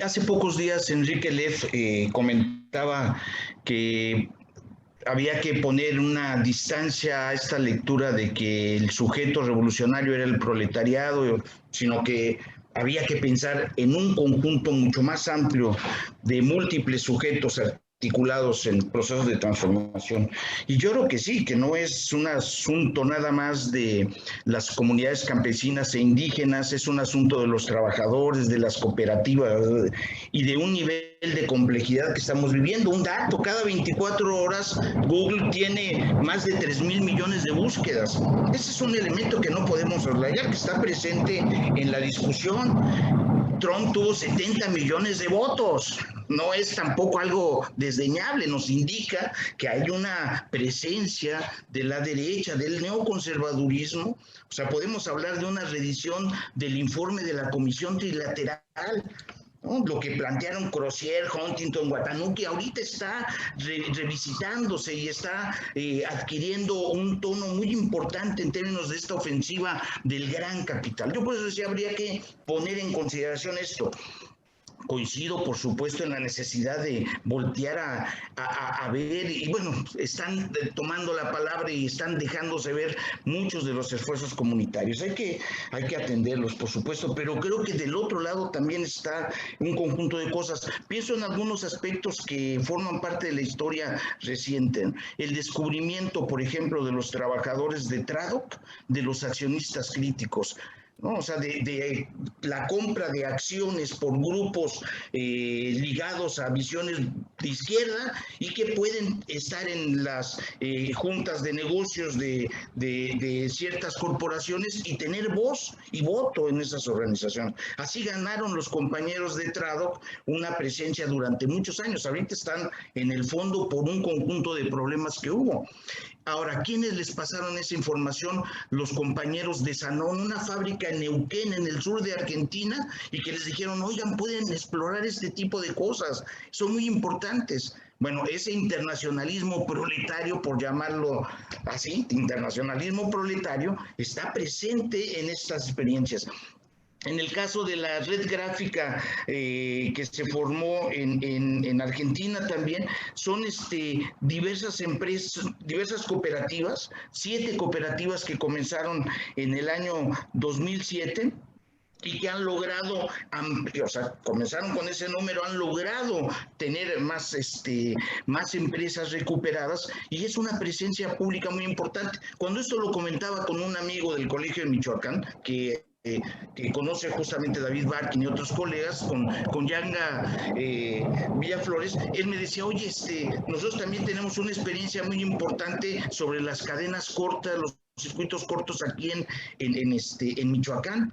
[SPEAKER 6] Hace pocos días Enrique Leff comentaba que había que poner una distancia a esta lectura de que el sujeto revolucionario era el proletariado, sino que había que pensar en un conjunto mucho más amplio de múltiples sujetos articulados en procesos de transformación. Y yo creo que sí, que no es un asunto nada más de las comunidades campesinas e indígenas, es un asunto de los trabajadores, de las cooperativas y de un nivel de complejidad que estamos viviendo. Un dato, cada 24 horas Google tiene más de 3,000 millones de búsquedas. Ese es un elemento que no podemos soslayar, que está presente en la discusión. Trump tuvo 70 millones de votos. No es tampoco algo desdeñable, nos indica que hay una presencia de la derecha, del neoconservadurismo. O sea, podemos hablar de una reedición del informe de la Comisión Trilateral, ¿no? Lo que plantearon Crozier, Huntington, Watanuki, ahorita está revisitándose y está adquiriendo un tono muy importante en términos de esta ofensiva del gran capital. Yo por eso decía, habría que poner en consideración esto. Coincido, por supuesto, en la necesidad de voltear a ver, y bueno, están tomando la palabra y están dejándose ver muchos de los esfuerzos comunitarios. Hay que atenderlos, por supuesto, pero creo que del otro lado también está un conjunto de cosas. Pienso en algunos aspectos que forman parte de la historia reciente. El descubrimiento, por ejemplo, de los trabajadores de Tradoc, de los accionistas críticos, ¿no? O sea, de la compra de acciones por grupos ligados a visiones de izquierda y que pueden estar en las juntas de negocios de ciertas corporaciones y tener voz y voto en esas organizaciones. Así ganaron los compañeros de Tradoc una presencia durante muchos años. Ahorita están en el fondo por un conjunto de problemas que hubo. Ahora, ¿quiénes les pasaron esa información? Los compañeros de Sanón, una fábrica en Neuquén, en el sur de Argentina, y que les dijeron, oigan, pueden explorar este tipo de cosas, son muy importantes. Bueno, ese internacionalismo proletario, por llamarlo así, internacionalismo proletario, está presente en estas experiencias. En el caso de la red gráfica que se formó en Argentina también, son diversas empresas, diversas cooperativas, 7 cooperativas que comenzaron en el año 2007 y que han logrado, o sea, comenzaron con ese número, han logrado tener más empresas recuperadas y es una presencia pública muy importante. Cuando esto lo comentaba con un amigo del Colegio de Michoacán, que conoce justamente David Barkin y otros colegas, con Yanga Villaflores, él me decía, oye, nosotros también tenemos una experiencia muy importante sobre las cadenas cortas, los circuitos cortos aquí en Michoacán.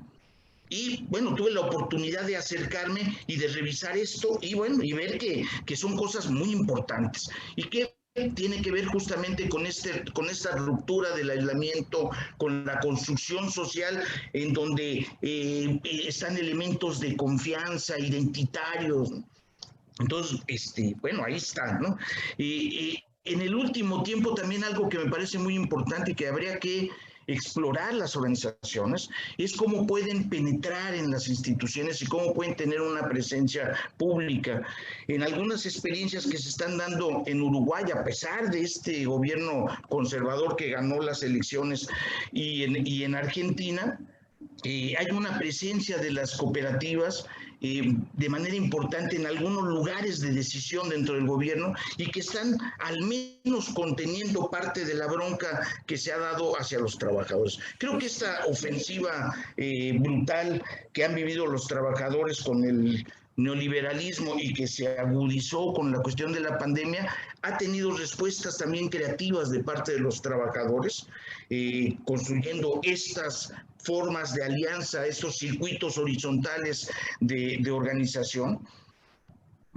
[SPEAKER 6] Y bueno, tuve la oportunidad de acercarme y de revisar esto y bueno, y ver que son cosas muy importantes y que tiene que ver justamente con esta ruptura del aislamiento, con la construcción social en donde están elementos de confianza, identitarios. Entonces, bueno, ahí está, ¿no? En el último tiempo también algo que me parece muy importante y que habría que explorar las organizaciones es cómo pueden penetrar en las instituciones y cómo pueden tener una presencia pública. En algunas experiencias que se están dando en Uruguay, a pesar de este gobierno conservador que ganó las elecciones, y en Argentina, hay una presencia de las cooperativas de manera importante en algunos lugares de decisión dentro del gobierno y que están al menos conteniendo parte de la bronca que se ha dado hacia los trabajadores. Creo que esta ofensiva brutal que han vivido los trabajadores con el neoliberalismo y que se agudizó con la cuestión de la pandemia, ha tenido respuestas también creativas de parte de los trabajadores, construyendo estas formas de alianza, estos circuitos horizontales de organización.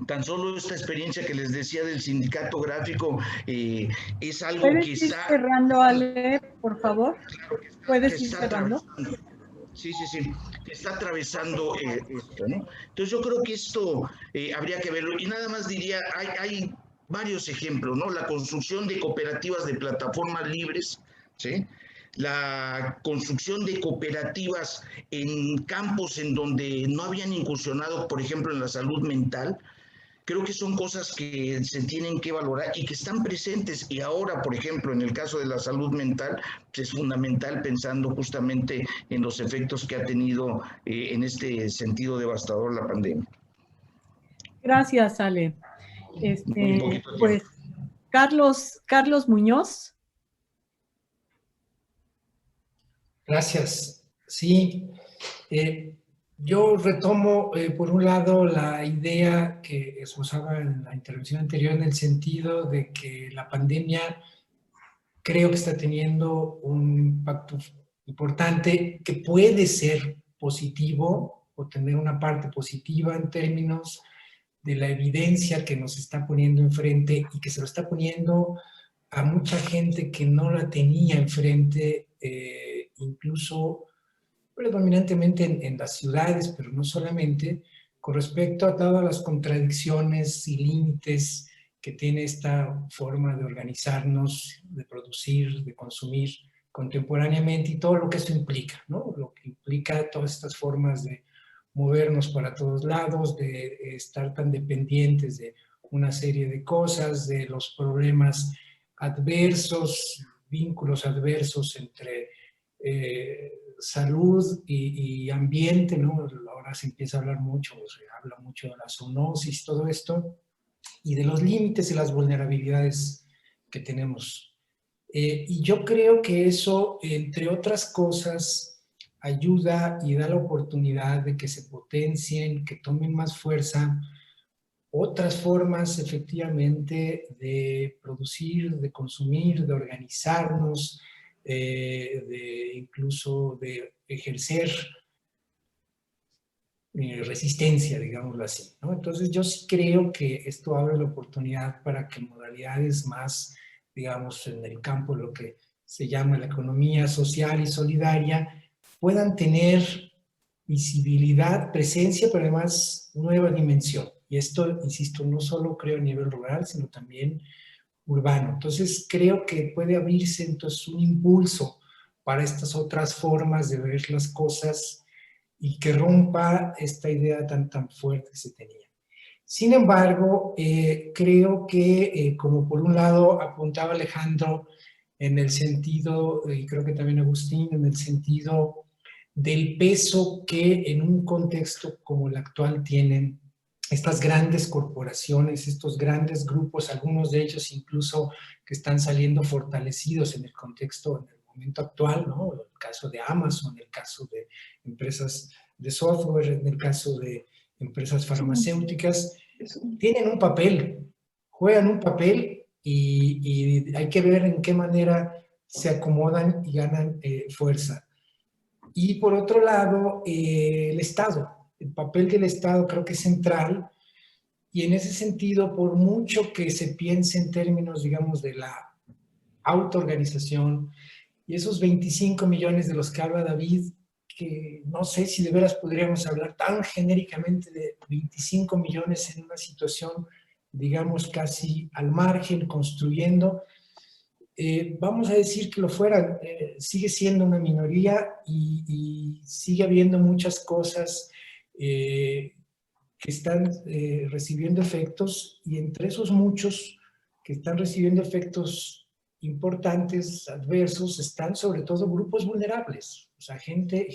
[SPEAKER 6] Tan solo esta experiencia que les decía del sindicato gráfico es algo que
[SPEAKER 1] ¿Puedes ir cerrando, Ale, por favor?
[SPEAKER 6] Claro que
[SPEAKER 1] ¿Puedes ir cerrando?
[SPEAKER 6] Sí, que está atravesando esto, ¿no? Entonces yo creo que esto habría que verlo. Y nada más diría, hay varios ejemplos, ¿no? La construcción de cooperativas de plataformas libres, ¿sí? La construcción de cooperativas en campos en donde no habían incursionado, por ejemplo, en la salud mental. Creo que son cosas que se tienen que valorar y que están presentes. Y ahora, por ejemplo, en el caso de la salud mental, es fundamental pensando justamente en los efectos que ha tenido en este sentido devastador la pandemia.
[SPEAKER 1] Gracias, Ale. Pues, Carlos Muñoz.
[SPEAKER 5] Gracias. Sí, yo retomo, por un lado, la idea que esbozaba en la intervención anterior en el sentido de que la pandemia creo que está teniendo un impacto importante que puede ser positivo o tener una parte positiva en términos de la evidencia que nos está poniendo enfrente y que se lo está poniendo a mucha gente que no la tenía enfrente, incluso predominantemente en las ciudades, pero no solamente, con respecto a todas las contradicciones y límites que tiene esta forma de organizarnos, de producir, de consumir contemporáneamente y todo lo que eso implica, ¿no? Lo que implica todas estas formas de movernos para todos lados, de estar tan dependientes de una serie de cosas, de los problemas adversos, vínculos adversos entre salud y ambiente, ¿no? Ahora se empieza a hablar mucho, se habla mucho de la zoonosis, todo esto, y de los límites y las vulnerabilidades que tenemos. Y yo creo que eso, entre otras cosas, ayuda y da la oportunidad de que se potencien, que tomen más fuerza otras formas efectivamente de producir, de consumir, de organizarnos, de incluso de ejercer resistencia, digámoslo así, ¿no? Entonces yo sí creo que esto abre la oportunidad para que modalidades más, digamos, en el campo de lo que se llama la economía social y solidaria, puedan tener visibilidad, presencia, pero además nueva dimensión. Y esto, insisto, no solo creo a nivel rural, sino también urbano. Entonces creo que puede abrirse entonces un impulso para estas otras formas de ver las cosas y que rompa esta idea tan fuerte que se tenía. Sin embargo, creo que, como por un lado apuntaba Alejandro, en el sentido, y creo que también Agustín, en el sentido del peso que en un contexto como el actual tienen estas grandes corporaciones, estos grandes grupos, algunos de ellos incluso que están saliendo fortalecidos en el contexto, en el momento actual, ¿no? El caso de Amazon, el caso de empresas de software, en el caso de empresas farmacéuticas, tienen un papel, juegan un papel y hay que ver en qué manera se acomodan y ganan fuerza. Y por otro lado, el Estado. El papel del Estado creo que es central y en ese sentido, por mucho que se piense en términos, digamos, de la autoorganización y esos 25 millones de los que habla David, que no sé si de veras podríamos hablar tan genéricamente de 25 millones en una situación, digamos, casi al margen, construyendo. Vamos a decir que lo fueran, sigue siendo una minoría y sigue habiendo muchas cosas que están recibiendo efectos, y entre esos muchos que están recibiendo efectos importantes, adversos, están sobre todo grupos vulnerables, o sea, gente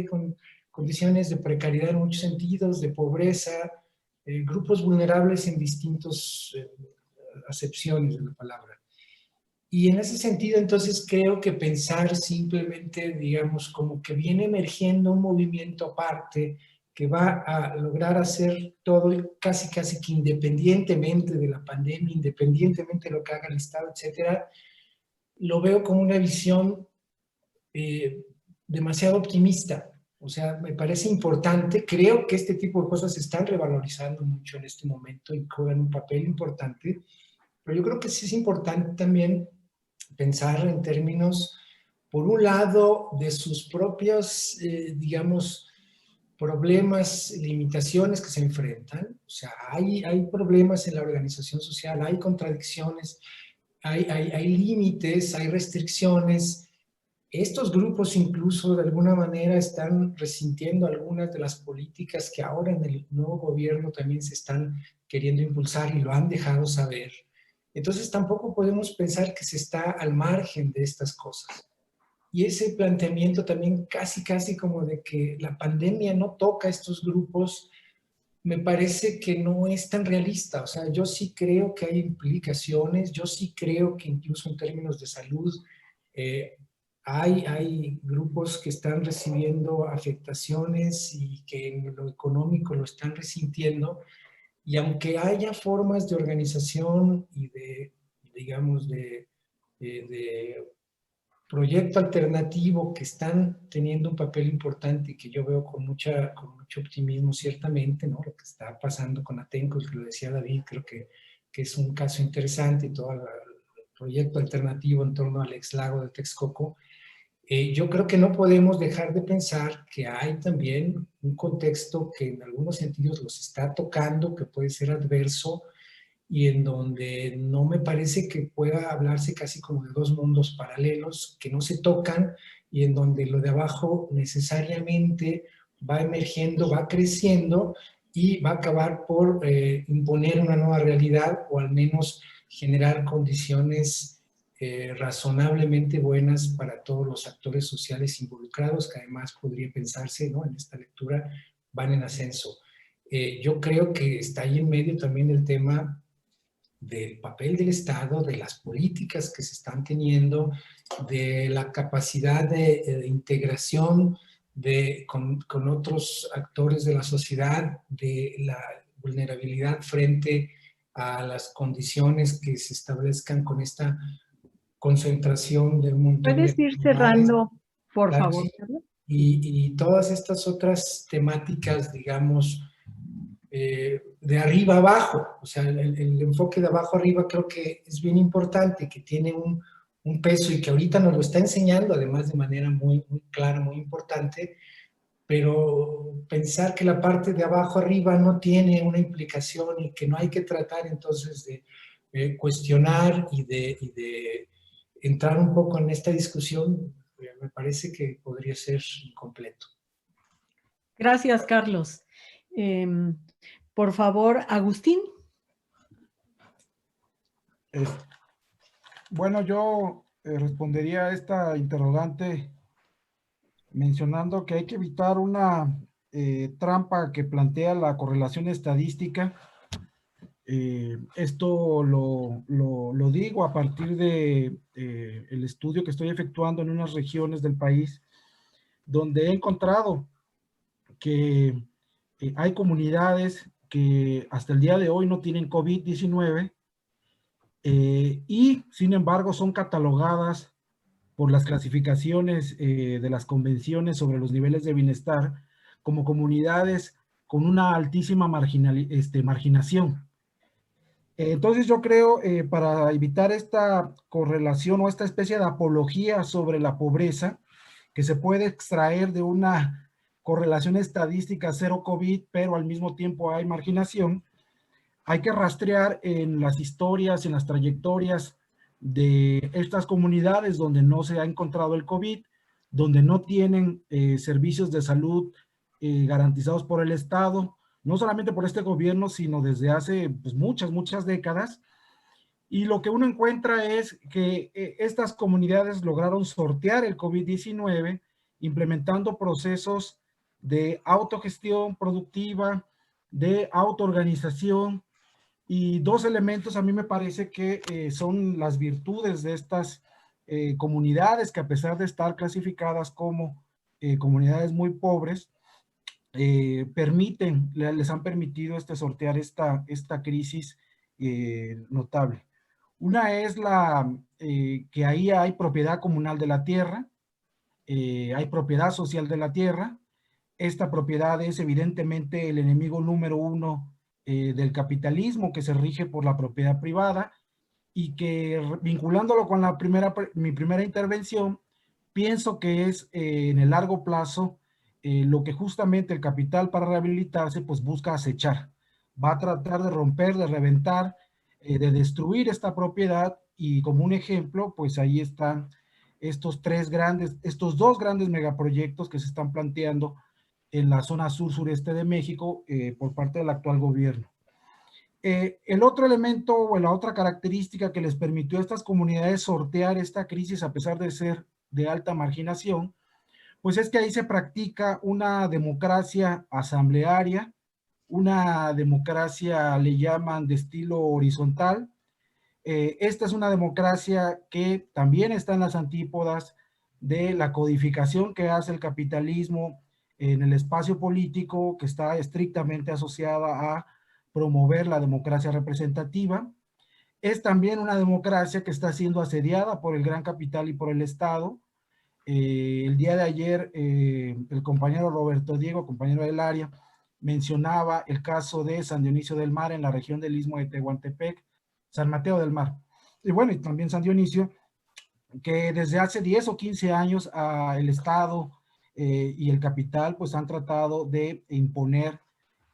[SPEAKER 5] con condiciones de precariedad en muchos sentidos, de pobreza, grupos vulnerables en distintas acepciones de la palabra. Y en ese sentido, entonces, creo que pensar simplemente, digamos, como que viene emergiendo un movimiento aparte que va a lograr hacer todo casi que independientemente de la pandemia, independientemente de lo que haga el Estado, etcétera, lo veo como una visión demasiado optimista. O sea, me parece importante, creo que este tipo de cosas se están revalorizando mucho en este momento y juegan un papel importante, pero yo creo que sí es importante también pensar en términos, por un lado, de sus propios, digamos, problemas, limitaciones que se enfrentan. O sea, hay problemas en la organización social, hay contradicciones, hay límites, hay restricciones. Estos grupos incluso de alguna manera están resintiendo algunas de las políticas que ahora en el nuevo gobierno también se están queriendo impulsar y lo han dejado saber. Entonces tampoco podemos pensar que se está al margen de estas cosas. Y ese planteamiento también casi como de que la pandemia no toca a estos grupos, me parece que no es tan realista. O sea, yo sí creo que hay implicaciones, yo sí creo que incluso en términos de salud hay grupos que están recibiendo afectaciones y que en lo económico lo están resintiendo. Y aunque haya formas de organización y de, digamos, de proyecto alternativo que están teniendo un papel importante y que yo veo con mucho optimismo ciertamente, ¿no? Lo que está pasando con Atenco, que lo decía David, creo que es un caso interesante, y todo el proyecto alternativo en torno al ex lago de Texcoco. Yo creo que no podemos dejar de pensar que hay también un contexto que en algunos sentidos los está tocando, que puede ser adverso, y en donde no me parece que pueda hablarse casi como de dos mundos paralelos que no se tocan, y en donde lo de abajo necesariamente va emergiendo, va creciendo y va a acabar por imponer una nueva realidad, o al menos generar condiciones razonablemente buenas para todos los actores sociales involucrados, que además podría pensarse, ¿no?, en esta lectura, van en ascenso. Yo creo que está ahí en medio también el tema del papel del Estado, de las políticas que se están teniendo, de la capacidad de integración con otros actores de la sociedad, de la vulnerabilidad frente a las condiciones que se establezcan con esta concentración del montón de
[SPEAKER 1] ¿Puedes ir
[SPEAKER 5] actividades.
[SPEAKER 1] cerrando, por
[SPEAKER 5] Claro,
[SPEAKER 1] favor,
[SPEAKER 5] sí.
[SPEAKER 1] Carlos?
[SPEAKER 5] Y todas estas otras temáticas, digamos, de arriba abajo, o sea, el enfoque de abajo arriba creo que es bien importante, que tiene un peso y que ahorita nos lo está enseñando, además de manera muy clara, muy importante, pero pensar que la parte de abajo arriba no tiene una implicación y que no hay que tratar entonces de cuestionar y de entrar un poco en esta discusión, me parece que podría ser incompleto.
[SPEAKER 1] Gracias, Carlos. Por favor, Agustín.
[SPEAKER 4] Bueno, yo respondería a esta interrogante mencionando que hay que evitar una trampa que plantea la correlación estadística. Esto lo digo a partir de el estudio que estoy efectuando en unas regiones del país donde he encontrado que hay comunidades que hasta el día de hoy no tienen COVID-19 y sin embargo son catalogadas por las clasificaciones de las convenciones sobre los niveles de bienestar como comunidades con una altísima marginación. Entonces yo creo, para evitar esta correlación o esta especie de apología sobre la pobreza, que se puede extraer de una correlación estadística cero COVID, pero al mismo tiempo hay marginación, hay que rastrear en las historias, en las trayectorias de estas comunidades donde no se ha encontrado el COVID, donde no tienen servicios de salud garantizados por el Estado, no solamente por este gobierno, sino desde hace pues, muchas décadas. Y lo que uno encuentra es que estas comunidades lograron sortear el COVID-19 implementando procesos de autogestión productiva, de autoorganización, y dos elementos a mí me parece que son las virtudes de estas comunidades que a pesar de estar clasificadas como comunidades muy pobres, les han permitido sortear esta crisis notable. Una es que ahí hay propiedad comunal de la tierra, hay propiedad social de la tierra. Esta propiedad es evidentemente el enemigo número uno del capitalismo, que se rige por la propiedad privada, y que vinculándolo con mi primera intervención, pienso que es en el largo plazo lo que justamente el capital para rehabilitarse pues busca acechar. Va a tratar de romper, de reventar, de destruir esta propiedad, y como un ejemplo pues ahí están estos dos grandes megaproyectos que se están planteando en la zona sur-sureste de México por parte del actual gobierno. El otro elemento o la otra característica que les permitió a estas comunidades sortear esta crisis a pesar de ser de alta marginación, pues es que ahí se practica una democracia asamblearia, una democracia le llaman de estilo horizontal. Esta es una democracia que también está en las antípodas de la codificación que hace el capitalismo en el espacio político, que está estrictamente asociada a promover la democracia representativa. Es también una democracia que está siendo asediada por el gran capital y por el Estado. El día de ayer, el compañero Roberto Diego, compañero del área, mencionaba el caso de San Dionisio del Mar en la región del Istmo de Tehuantepec, San Mateo del Mar. Y bueno, y también San Dionisio, que desde hace 10 o 15 años el Estado y el capital pues han tratado de imponer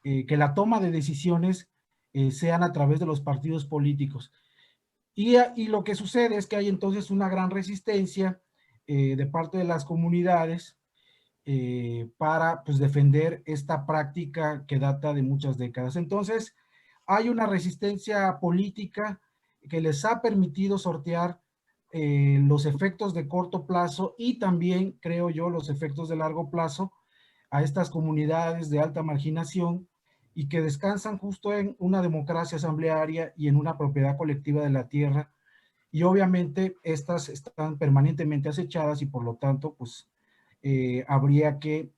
[SPEAKER 4] que la toma de decisiones sean a través de los partidos políticos. Y lo que sucede es que hay entonces una gran resistencia de parte de las comunidades para pues, defender esta práctica que data de muchas décadas. Entonces, hay una resistencia política que les ha permitido sortear los efectos de corto plazo y también, creo yo, los efectos de largo plazo a estas comunidades de alta marginación y que descansan justo en una democracia asamblearia y en una propiedad colectiva de la tierra. Y obviamente estas están permanentemente acechadas y por lo tanto, pues, habría que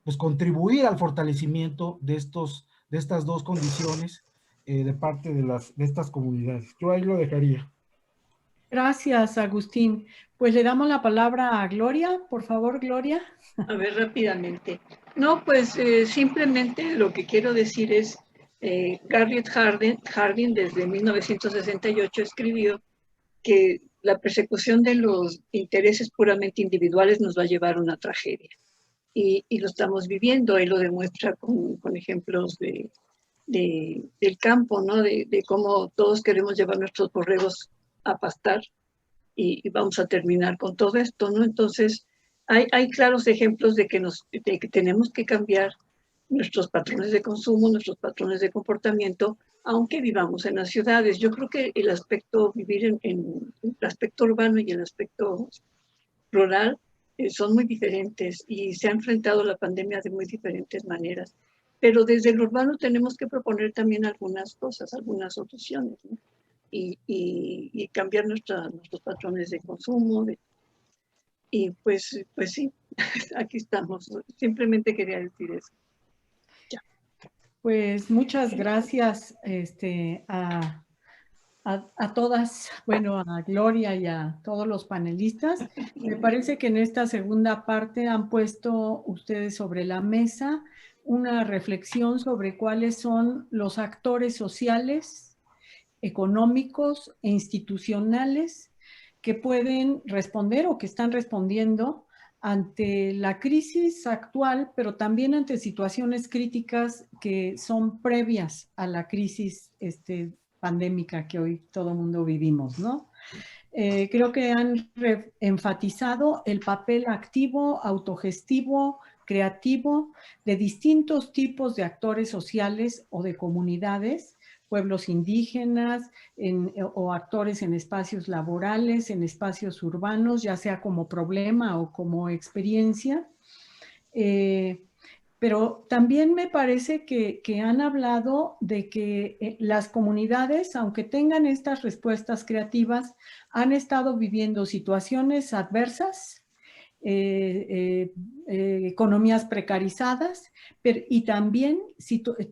[SPEAKER 4] pues contribuir al fortalecimiento de estas dos condiciones de parte de estas comunidades. Yo ahí lo dejaría.
[SPEAKER 1] Gracias, Agustín. Pues le damos la palabra a Gloria. Por favor, Gloria.
[SPEAKER 2] A ver, rápidamente. No, pues simplemente lo que quiero decir es, Garrett Hardin desde 1968 escribió que la persecución de los intereses puramente individuales nos va a llevar a una tragedia. Y lo estamos viviendo, él lo demuestra con ejemplos del campo, ¿no? De cómo todos queremos llevar nuestros borregos a pastar y vamos a terminar con todo esto, ¿no? Entonces, hay claros ejemplos de que tenemos que cambiar nuestros patrones de consumo, nuestros patrones de comportamiento, aunque vivamos en las ciudades. Yo creo que el aspecto, vivir en el aspecto urbano y el aspecto rural son muy diferentes y se ha enfrentado la pandemia de muy diferentes maneras. Pero desde el urbano tenemos que proponer también algunas cosas, algunas soluciones, ¿no? Y cambiar nuestros patrones de consumo. Y pues sí, aquí estamos. Simplemente quería decir eso. Ya.
[SPEAKER 1] Pues muchas gracias a todas, bueno, a Gloria y a todos los panelistas. Me parece que en esta segunda parte han puesto ustedes sobre la mesa una reflexión sobre cuáles son los actores sociales, económicos e institucionales que pueden responder o que están respondiendo ante la crisis actual, pero también ante situaciones críticas que son previas a la crisis pandémica que hoy todo el mundo vivimos, ¿no? Creo que han enfatizado el papel activo, autogestivo, creativo de distintos tipos de actores sociales o de comunidades, pueblos indígenas o actores en espacios laborales, en espacios urbanos, ya sea como problema o como experiencia. Pero también me parece que han hablado de que las comunidades, aunque tengan estas respuestas creativas, han estado viviendo situaciones adversas, economías precarizadas, y también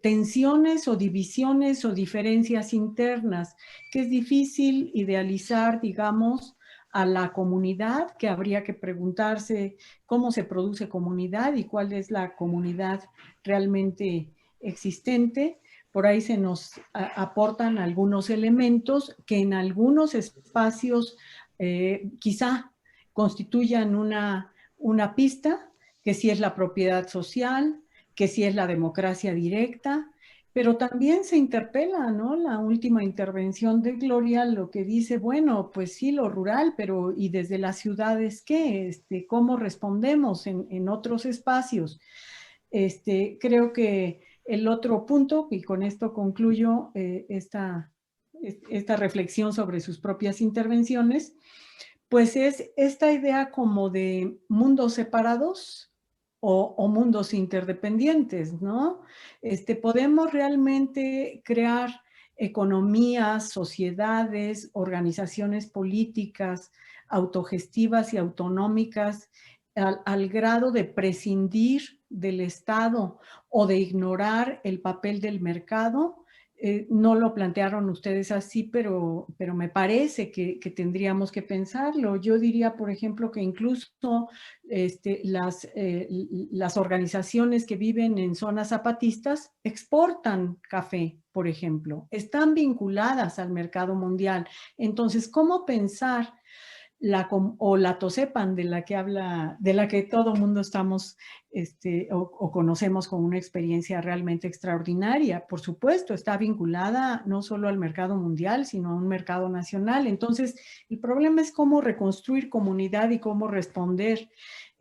[SPEAKER 1] tensiones o divisiones o diferencias internas, que es difícil idealizar, digamos, a la comunidad, que habría que preguntarse cómo se produce comunidad y cuál es la comunidad realmente existente. Por ahí se nos aportan algunos elementos que en algunos espacios quizá constituyan una pista, que sí es la propiedad social, que sí es la democracia directa, pero también se interpela, ¿no? La última intervención de Gloria, lo que dice, bueno, pues sí, lo rural, pero ¿y desde las ciudades qué? ¿Cómo respondemos en otros espacios? Creo que el otro punto, y con esto concluyo esta reflexión sobre sus propias intervenciones, pues es esta idea como de mundos separados o mundos interdependientes, ¿no? Podemos realmente crear economías, sociedades, organizaciones políticas, autogestivas y autonómicas al grado de prescindir del Estado o de ignorar el papel del mercado. No lo plantearon ustedes así, pero me parece que tendríamos que pensarlo. Yo diría, por ejemplo, que incluso las organizaciones que viven en zonas zapatistas exportan café, por ejemplo, están vinculadas al mercado mundial. Entonces, ¿cómo pensar la Tosepan, de la que todo mundo estamos o conocemos como una experiencia realmente extraordinaria? Por supuesto, está vinculada no solo al mercado mundial, sino a un mercado nacional. Entonces, el problema es cómo reconstruir comunidad y cómo responder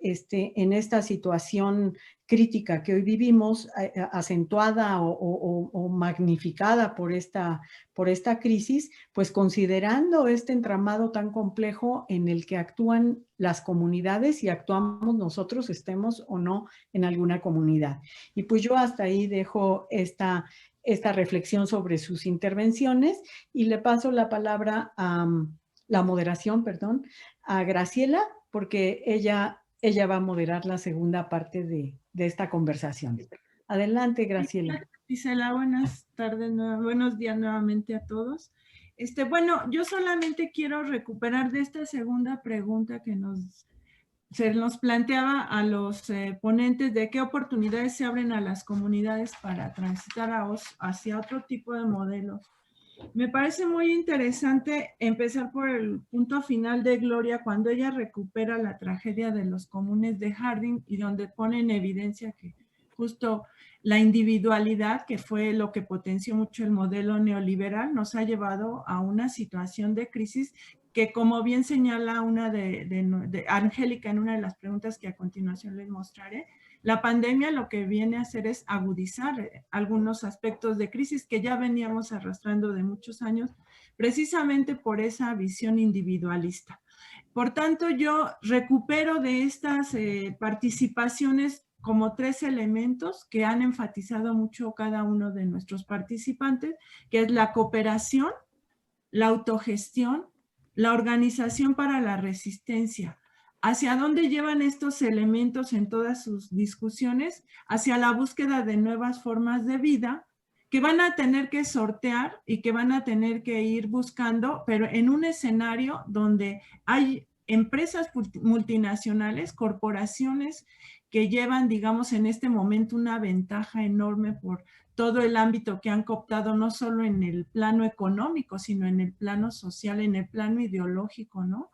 [SPEAKER 1] en esta situación crítica que hoy vivimos, acentuada o magnificada por esta crisis, pues considerando este entramado tan complejo en el que actúan las comunidades y actuamos nosotros, estemos o no en alguna comunidad. Y pues yo hasta ahí dejo esta reflexión sobre sus intervenciones y le paso la palabra a la moderación, perdón, a Graciela, porque ella va a moderar la segunda parte de esta conversación. Adelante, Graciela.
[SPEAKER 8] Gisela, buenas tardes, buenos días nuevamente a todos. Bueno, yo solamente quiero recuperar de esta segunda pregunta que se nos planteaba a los ponentes de qué oportunidades se abren a las comunidades para transitar hacia otro tipo de modelos. Me parece muy interesante empezar por el punto final de Gloria cuando ella recupera la tragedia de los comunes de Harding y donde pone en evidencia que justo la individualidad, que fue lo que potenció mucho el modelo neoliberal, nos ha llevado a una situación de crisis que como bien señala una de Angélica en una de las preguntas que a continuación les mostraré, la pandemia lo que viene a hacer es agudizar algunos aspectos de crisis que ya veníamos arrastrando de muchos años, precisamente por esa visión individualista. Por tanto, yo recupero de estas participaciones como 3 elementos que han enfatizado mucho cada uno de nuestros participantes, que es la cooperación, la autogestión, la organización para la resistencia. ¿Hacia dónde llevan estos elementos en todas sus discusiones? Hacia la búsqueda de nuevas formas de vida que van a tener que sortear y que van a tener que ir buscando, pero en un escenario donde hay empresas multinacionales, corporaciones que llevan, digamos, en este momento una ventaja enorme por todo el ámbito que han cooptado, no solo en el plano económico, sino en el plano social, en el plano ideológico, ¿no?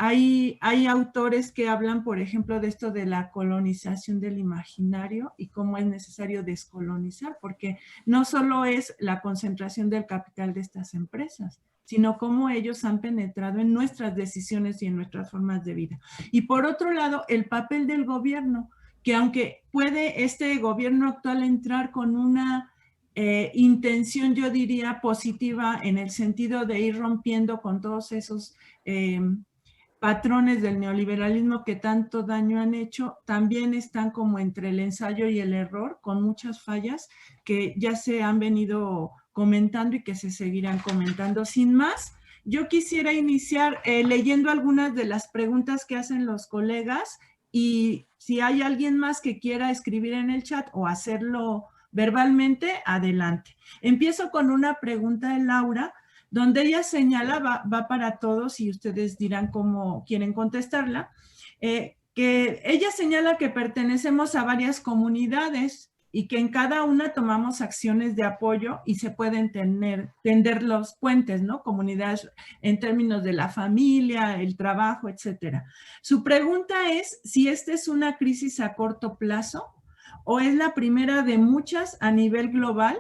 [SPEAKER 8] Hay autores que hablan, por ejemplo, de esto de la colonización del imaginario y cómo es necesario descolonizar, porque no solo es la concentración del capital de estas empresas, sino cómo ellos han penetrado en nuestras decisiones y en nuestras formas de vida. Y por otro lado, el papel del gobierno, que aunque puede este gobierno actual entrar con una intención, yo diría, positiva en el sentido de ir rompiendo con todos esos patrones del neoliberalismo que tanto daño han hecho, también están como entre el ensayo y el error, con muchas fallas que ya se han venido comentando y que se seguirán comentando. Sin más, yo quisiera iniciar leyendo algunas de las preguntas que hacen los colegas y si hay alguien más que quiera escribir en el chat o hacerlo verbalmente, adelante. Empiezo con una pregunta de Laura, donde ella señala, va para todos y ustedes dirán cómo quieren contestarla, que ella señala que pertenecemos a varias comunidades y que en cada una tomamos acciones de apoyo y se pueden tender los puentes, ¿no? Comunidades en términos de la familia, el trabajo, etcétera. Su pregunta es si esta es una crisis a corto plazo o es la primera de muchas a nivel global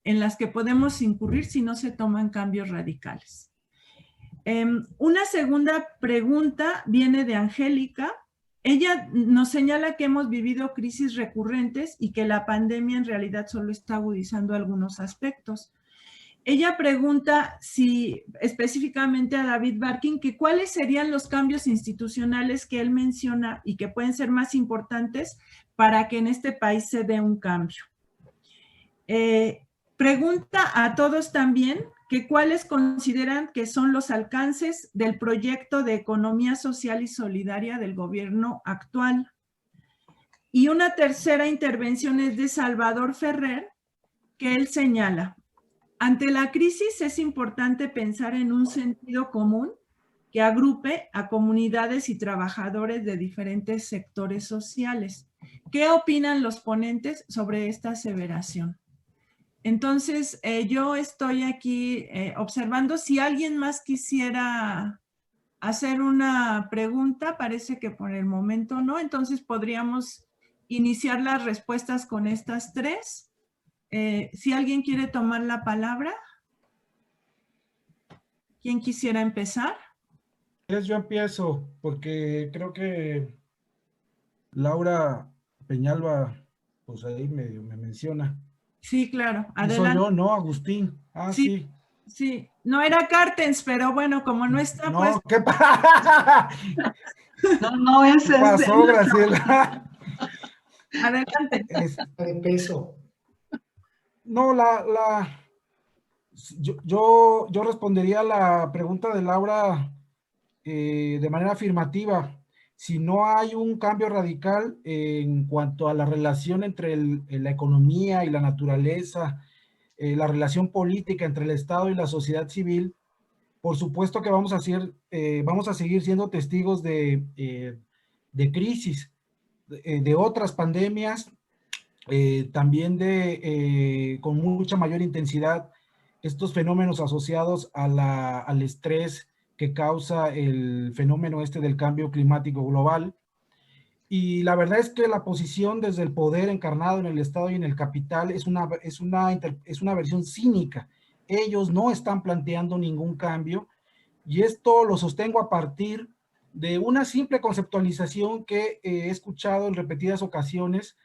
[SPEAKER 8] en las que podemos incurrir si no se toman cambios radicales. Una segunda pregunta viene de Angélica. Ella nos señala que hemos vivido crisis recurrentes y que la pandemia en realidad solo está agudizando algunos aspectos. Ella pregunta si específicamente a David Barkin que cuáles serían los cambios institucionales que él menciona y que pueden ser más importantes para que en este país se dé un cambio. Pregunta a todos también que cuáles consideran que son los alcances del proyecto de economía social y solidaria del gobierno actual. Y una tercera intervención es de Salvador Ferrer, que él señala: ante la crisis es importante pensar en un sentido común que agrupe a comunidades y trabajadores de diferentes sectores sociales. ¿Qué opinan los ponentes sobre esta aseveración? Entonces, yo estoy aquí observando si alguien más quisiera hacer una pregunta. Parece que por el momento no. Entonces, podríamos iniciar las respuestas con estas 3. Si alguien quiere tomar la palabra. ¿Quién quisiera empezar?
[SPEAKER 4] Yo empiezo, porque creo que Laura Peñalba, pues ahí me menciona.
[SPEAKER 8] Sí, claro.
[SPEAKER 4] Adelante. Soy yo, ¿no, Agustín? Ah, sí.
[SPEAKER 8] Sí, no era Cartens, pero bueno, como no está,
[SPEAKER 4] no,
[SPEAKER 8] pues...
[SPEAKER 4] ¿qué pasa?
[SPEAKER 3] No, ese
[SPEAKER 4] ¿Qué pasó, Graciela?
[SPEAKER 8] Adelante.
[SPEAKER 5] De peso.
[SPEAKER 4] No, yo respondería a la pregunta de Laura de manera afirmativa. Si no hay un cambio radical en cuanto a la relación entre la economía y la naturaleza, la relación política entre el Estado y la sociedad civil, por supuesto que vamos a seguir siendo testigos de crisis, de otras pandemias, también con mucha mayor intensidad, estos fenómenos asociados al estrés que causa el fenómeno del cambio climático global. Y la verdad es que la posición desde el poder encarnado en el Estado y en el capital es una versión cínica. Ellos no están planteando ningún cambio Y esto lo sostengo a partir de una simple conceptualización que he escuchado en repetidas ocasiones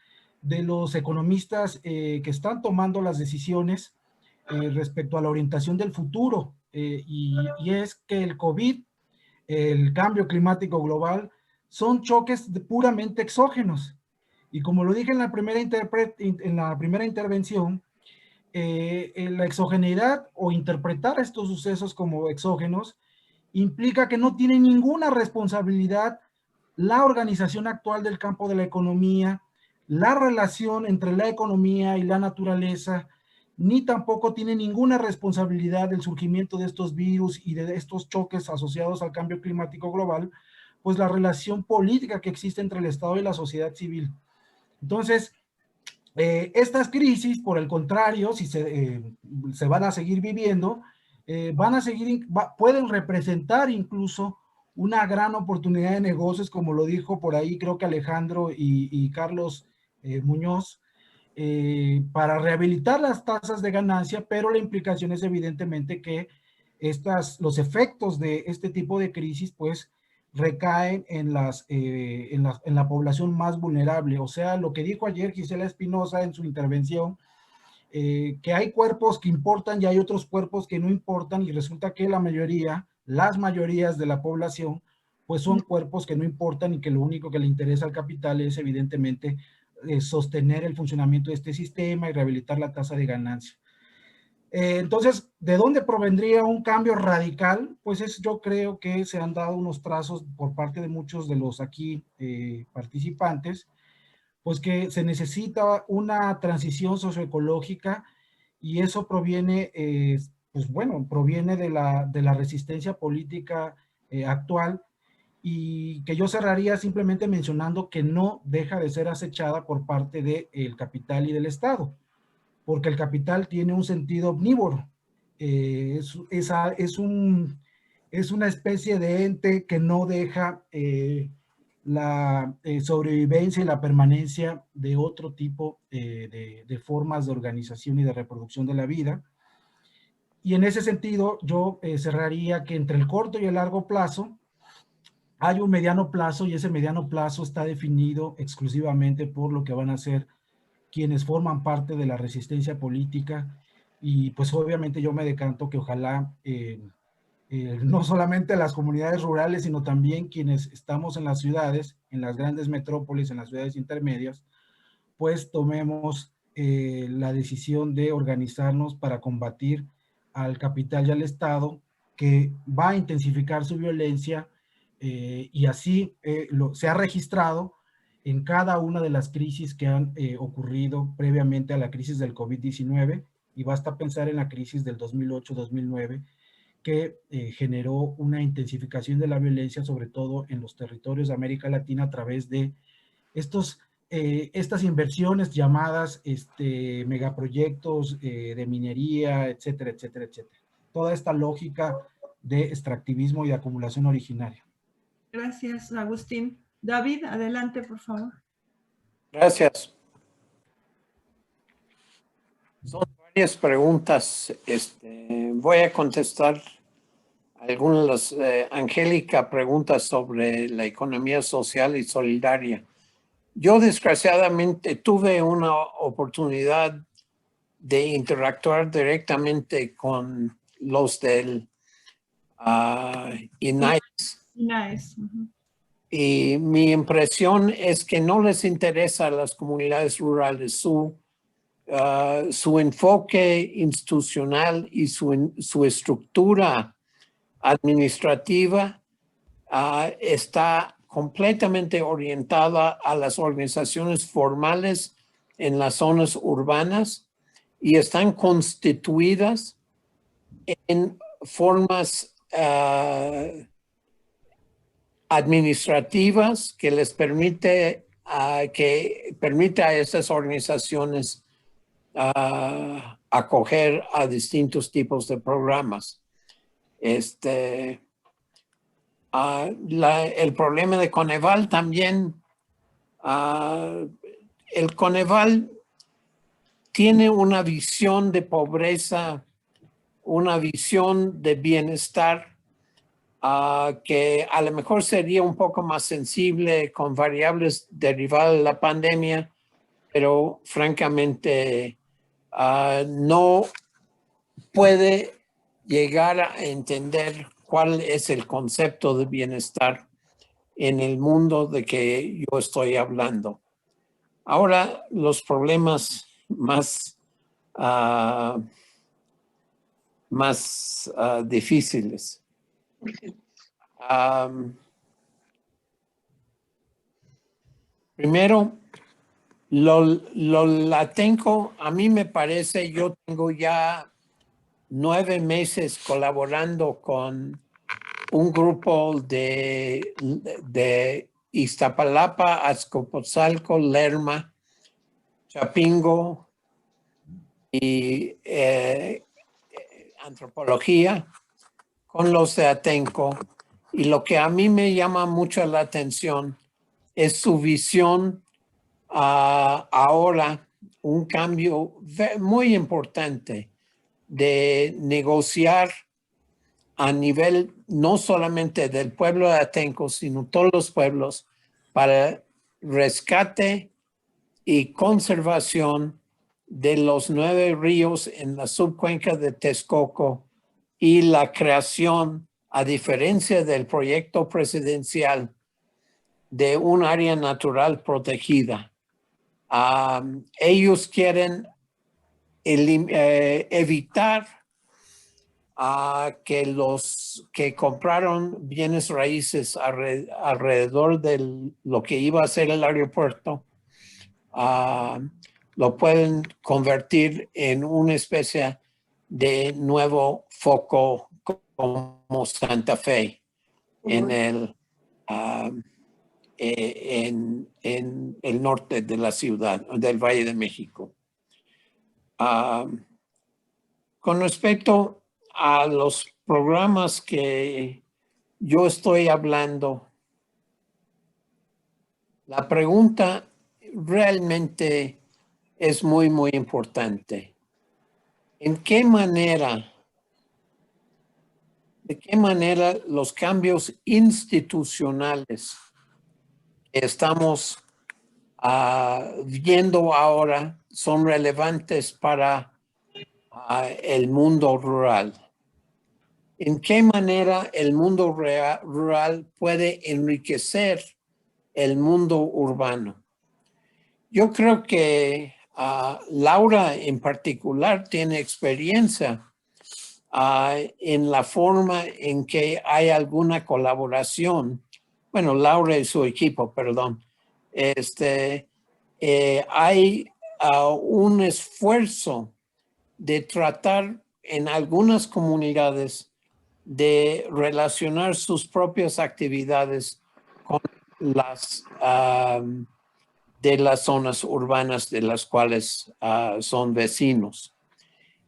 [SPEAKER 4] de los economistas que están tomando las decisiones respecto a la orientación del futuro. Y es que el COVID, el cambio climático global, son choques puramente exógenos. Y como lo dije en la primera intervención, la exogeneidad o interpretar estos sucesos como exógenos implica que no tiene ninguna responsabilidad la organización actual del campo de la economía, la relación entre la economía y la naturaleza, ni tampoco tiene ninguna responsabilidad del surgimiento de estos virus y de estos choques asociados al cambio climático global, pues la relación política que existe entre el Estado y la sociedad civil. Entonces, estas crisis, por el contrario, si se van a seguir viviendo, pueden representar incluso una gran oportunidad de negocios, como lo dijo por ahí, creo que Alejandro y Carlos Muñoz, para rehabilitar las tasas de ganancia, pero la implicación es evidentemente que los efectos de este tipo de crisis, pues, recaen en la población más vulnerable. O sea, lo que dijo ayer Gisela Espinosa en su intervención, que hay cuerpos que importan y hay otros cuerpos que no importan, y resulta que las mayorías de la población, pues son cuerpos que no importan y que lo único que le interesa al capital es evidentemente sostener el funcionamiento de este sistema y rehabilitar la tasa de ganancia. Entonces, ¿de dónde provendría un cambio radical? Pues yo creo que se han dado unos trazos por parte de muchos de los aquí participantes, pues que se necesita una transición socioecológica, y eso proviene, proviene de la resistencia política actual, y que yo cerraría simplemente mencionando que no deja de ser acechada por parte del capital y del Estado, porque el capital tiene un sentido omnívoro. Es una especie de ente que no deja la sobrevivencia y la permanencia de otro tipo de formas de organización y de reproducción de la vida. Y en ese sentido, yo cerraría que entre el corto y el largo plazo hay un mediano plazo, y ese mediano plazo está definido exclusivamente por lo que van a ser quienes forman parte de la resistencia política. Y pues obviamente yo me decanto que ojalá no solamente las comunidades rurales, sino también quienes estamos en las ciudades, en las grandes metrópolis, en las ciudades intermedias, pues tomemos la decisión de organizarnos para combatir al capital y al Estado, que va a intensificar su violencia, y así se ha registrado en cada una de las crisis que han ocurrido previamente a la crisis del COVID-19, y basta pensar en la crisis del 2008-2009, que generó una intensificación de la violencia, sobre todo en los territorios de América Latina, a través de estas inversiones llamadas megaproyectos de minería, etcétera, etcétera, etcétera. Toda esta lógica de extractivismo y de acumulación originaria.
[SPEAKER 8] Gracias, Agustín. David, adelante, por favor.
[SPEAKER 7] Gracias. Son varias preguntas. Voy a contestar algunas de las, Angélica, preguntas sobre la economía social y solidaria. Yo desgraciadamente tuve una oportunidad de interactuar directamente con los del INAES. Y mi impresión es que no les interesa a las comunidades rurales. Su enfoque institucional y su estructura administrativa está completamente orientada a las organizaciones formales en las zonas urbanas, y están constituidas en formas administrativas que les permite a estas organizaciones acoger a distintos tipos de programas. El problema de Coneval también, el Coneval tiene una visión de pobreza, una visión de bienestar que a lo mejor sería un poco más sensible con variables derivadas de la pandemia, pero francamente no puede llegar a entender cuál es el concepto de bienestar en el mundo de que yo estoy hablando. Ahora, los problemas más difíciles. Primero, lo latenco, a mí me parece, yo tengo ya 9 meses colaborando con un grupo de Iztapalapa, Azcapotzalco, Lerma, Chapingo y antropología con los de Atenco. Y lo que a mí me llama mucho la atención es su visión ahora, un cambio muy importante de negociar a nivel no solamente del pueblo de Atenco, sino todos los pueblos para rescate y conservación de los 9 ríos en la subcuenca de Texcoco y la creación, a diferencia del proyecto presidencial, de un área natural protegida. Ellos quieren evitar que los que compraron bienes raíces alrededor de lo que iba a ser el aeropuerto lo pueden convertir en una especie de nuevo foco como Santa Fe en el norte de la ciudad, del Valle de México. Con respecto a los programas que yo estoy hablando, la pregunta realmente es muy, muy importante. ¿De qué manera los cambios institucionales que estamos viendo ahora son relevantes para el mundo rural? ¿En qué manera el mundo rural puede enriquecer el mundo urbano? Yo creo que Laura en particular tiene experiencia en la forma en que hay alguna colaboración. Bueno, Laura y su equipo, perdón. Hay un esfuerzo de tratar en algunas comunidades de relacionar sus propias actividades con las de las zonas urbanas de las cuales son vecinos.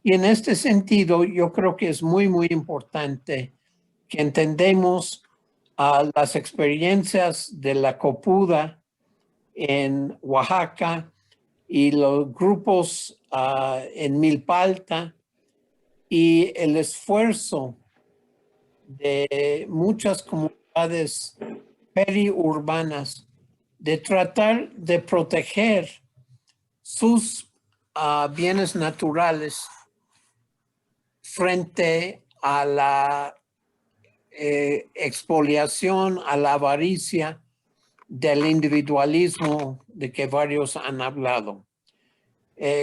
[SPEAKER 7] Y en este sentido, yo creo que es muy, muy importante que entendemos las experiencias de la Copuda en Oaxaca y los grupos en Milpa Alta y el esfuerzo de muchas comunidades periurbanas de tratar de proteger sus bienes naturales frente a la expoliación, a la avaricia del individualismo de que varios han hablado.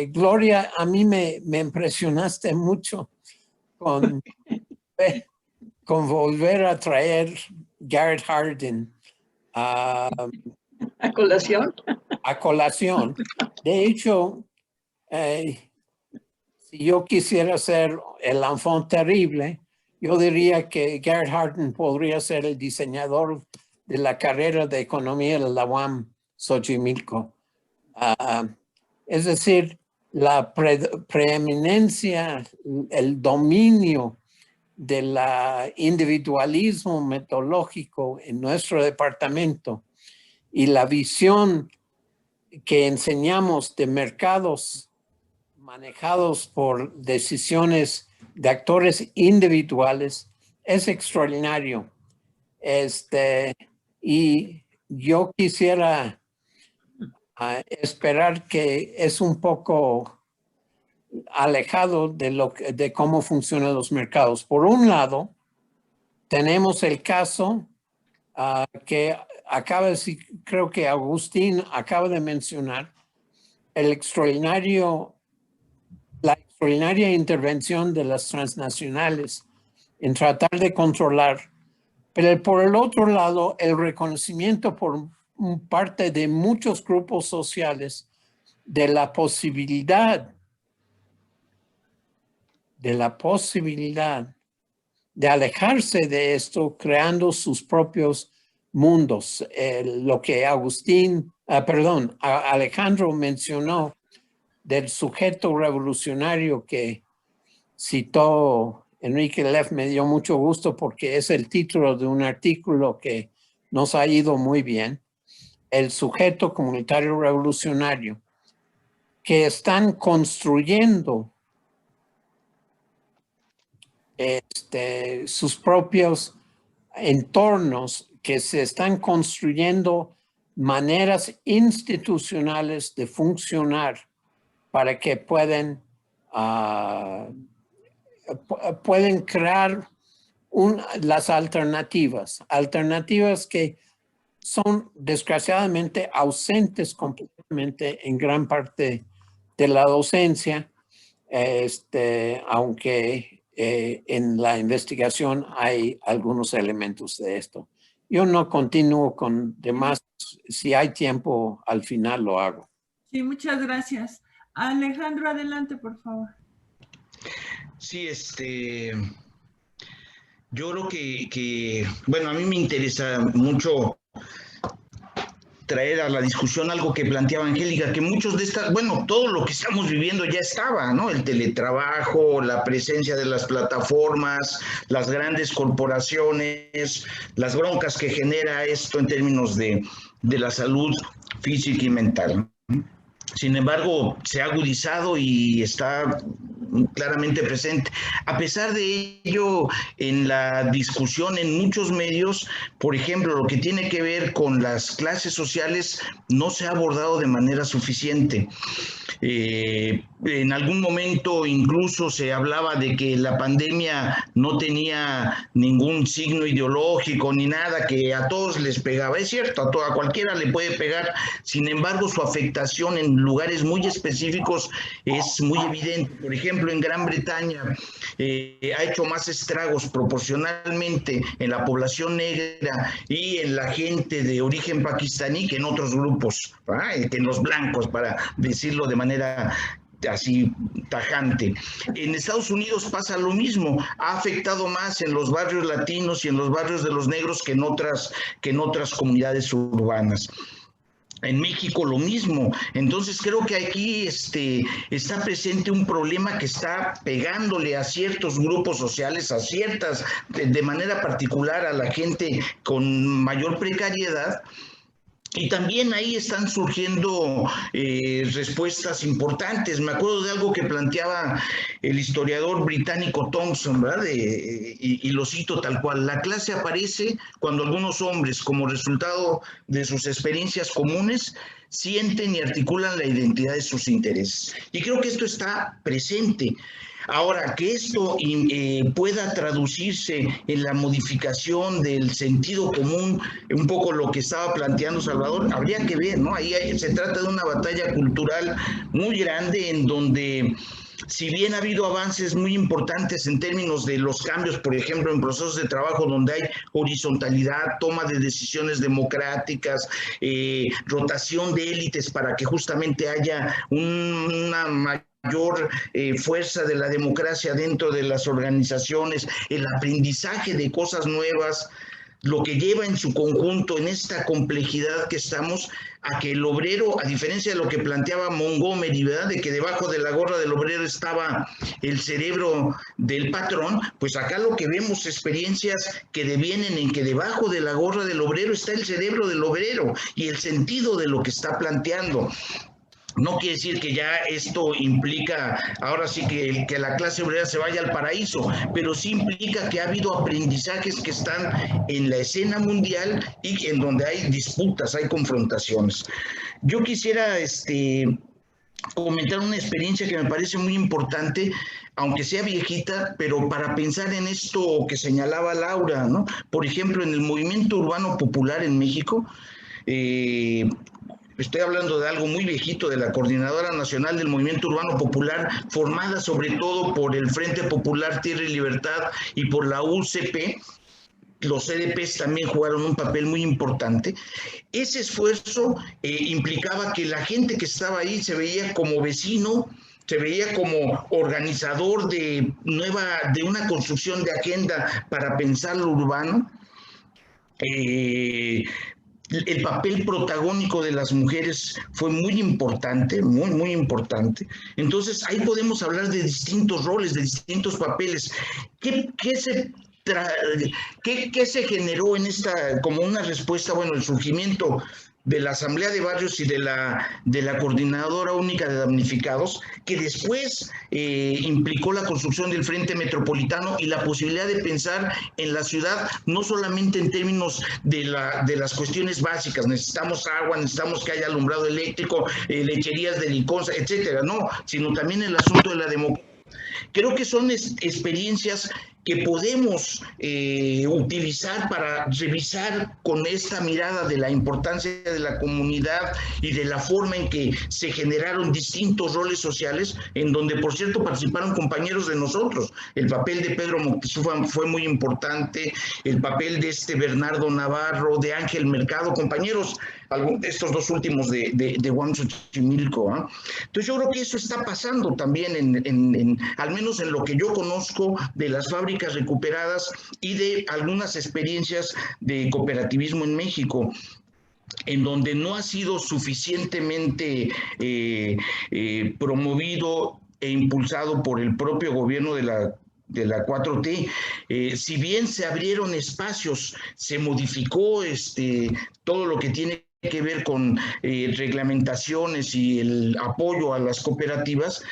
[SPEAKER 7] Gloria, a mí me impresionaste mucho con volver a traer Garrett Hardin
[SPEAKER 2] ¿A colación?
[SPEAKER 7] A colación. De hecho, si yo quisiera ser el enfant terrible, yo diría que Garrett Hardin podría ser el diseñador de la carrera de economía de la UAM Xochimilco. Es decir, la preeminencia, el dominio del individualismo metodológico en nuestro departamento y la visión que enseñamos de mercados manejados por decisiones de actores individuales es extraordinario. Y yo quisiera esperar que es un poco alejado de cómo funcionan los mercados. Por un lado, tenemos el caso que acaba de decir, creo que Agustín acaba de mencionar, la extraordinaria intervención de las transnacionales en tratar de controlar, pero por el otro lado, el reconocimiento por parte de muchos grupos sociales de la posibilidad de alejarse de esto creando sus propios mundos. Lo que Alejandro mencionó del sujeto revolucionario que citó Enrique Leff me dio mucho gusto porque es el título de un artículo que nos ha ido muy bien. El sujeto comunitario revolucionario, que están construyendo sus propios entornos, que se están construyendo maneras institucionales de funcionar para que pueden crear las alternativas que son desgraciadamente ausentes completamente en gran parte de la docencia, aunque en la investigación hay algunos elementos de esto. Yo no continúo con demás, si hay tiempo al final lo hago.
[SPEAKER 8] Sí, muchas gracias. Alejandro, adelante, por favor.
[SPEAKER 6] Sí, yo creo que bueno, a mí me interesa mucho traer a la discusión algo que planteaba Angélica, que muchos de estas, bueno, todo lo que estamos viviendo ya estaba, ¿no? El teletrabajo, la presencia de las plataformas, las grandes corporaciones, las broncas que genera esto en términos de la salud física y mental. Sin embargo, se ha agudizado y está claramente presente. A pesar de ello, en la discusión en muchos medios, por ejemplo, lo que tiene que ver con las clases sociales no se ha abordado de manera suficiente. En algún momento incluso se hablaba de que la pandemia no tenía ningún signo ideológico ni nada, que a todos les pegaba. Es cierto, a cualquiera le puede pegar, sin embargo su afectación en lugares muy específicos es muy evidente. Por ejemplo, en Gran Bretaña ha hecho más estragos proporcionalmente en la población negra y en la gente de origen pakistaní que en otros grupos, que en los blancos, para decirlo de manera así tajante. En Estados Unidos pasa lo mismo, ha afectado más en los barrios latinos y en los barrios de los negros que en otras comunidades urbanas. En México lo mismo. Entonces creo que aquí está presente un problema que está pegándole a ciertos grupos sociales, a ciertas, de manera particular a la gente con mayor precariedad. Y también ahí están surgiendo respuestas importantes. Me acuerdo de algo que planteaba el historiador británico Thompson, ¿verdad? Y lo cito tal cual: la clase aparece cuando algunos hombres, como resultado de sus experiencias comunes, sienten y articulan la identidad de sus intereses. Y creo que esto está presente. Ahora, que esto pueda traducirse en la modificación del sentido común, un poco lo que estaba planteando Salvador, habría que ver, ¿no? Ahí se trata de una batalla cultural muy grande en donde, si bien ha habido avances muy importantes en términos de los cambios, por ejemplo, en procesos de trabajo donde hay horizontalidad, toma de decisiones democráticas, rotación de élites para que justamente haya una mayor fuerza de la democracia dentro de las organizaciones, el aprendizaje de cosas nuevas, lo que lleva en su conjunto, en esta complejidad que estamos, a que el obrero, a diferencia de lo que planteaba Montgomery, ¿verdad?, de que debajo de la gorra del obrero estaba el cerebro del patrón, pues acá lo que vemos experiencias que devienen en que debajo de la gorra del obrero está el cerebro del obrero y el sentido de lo que está planteando. No quiere decir que ya esto implica, ahora sí que la clase obrera se vaya al paraíso, pero sí implica que ha habido aprendizajes que están en la escena mundial y en donde hay disputas, hay confrontaciones. Yo quisiera comentar una experiencia que me parece muy importante, aunque sea viejita, pero para pensar en esto que señalaba Laura, ¿no? Por ejemplo, en el movimiento urbano popular en México, estoy hablando de algo muy viejito, de la Coordinadora Nacional del Movimiento Urbano Popular, formada sobre todo por el Frente Popular Tierra y Libertad y por la UCP. Los CDPs también jugaron un papel muy importante. Ese esfuerzo implicaba que la gente que estaba ahí se veía como vecino, se veía como organizador de una construcción de agenda para pensar lo urbano. El papel protagónico de las mujeres fue muy importante, muy, muy importante. Entonces, ahí podemos hablar de distintos roles, de distintos papeles. ¿Qué se generó en esta, como una respuesta? Bueno, el surgimiento de la Asamblea de Barrios y de la Coordinadora Única de Damnificados, que después implicó la construcción del Frente Metropolitano y la posibilidad de pensar en la ciudad, no solamente en términos de las cuestiones básicas, necesitamos agua, necesitamos que haya alumbrado eléctrico, lecherías de liconza, etcétera, no, sino también el asunto de la democracia. Creo que son experiencias que podemos utilizar para revisar con esta mirada de la importancia de la comunidad y de la forma en que se generaron distintos roles sociales, en donde, por cierto, participaron compañeros de nosotros. El papel de Pedro Moctezuma fue muy importante, el papel de Bernardo Navarro, de Ángel Mercado, compañeros, estos dos últimos de Xochimilco, ¿eh? Entonces yo creo que eso está pasando también al menos en lo que yo conozco de las fábricas recuperadas y de algunas experiencias de cooperativismo en México, en donde no ha sido suficientemente promovido e impulsado por el propio gobierno de la 4T. Si bien se abrieron espacios, se modificó todo lo que tiene que ver con reglamentaciones y el apoyo a las cooperativas,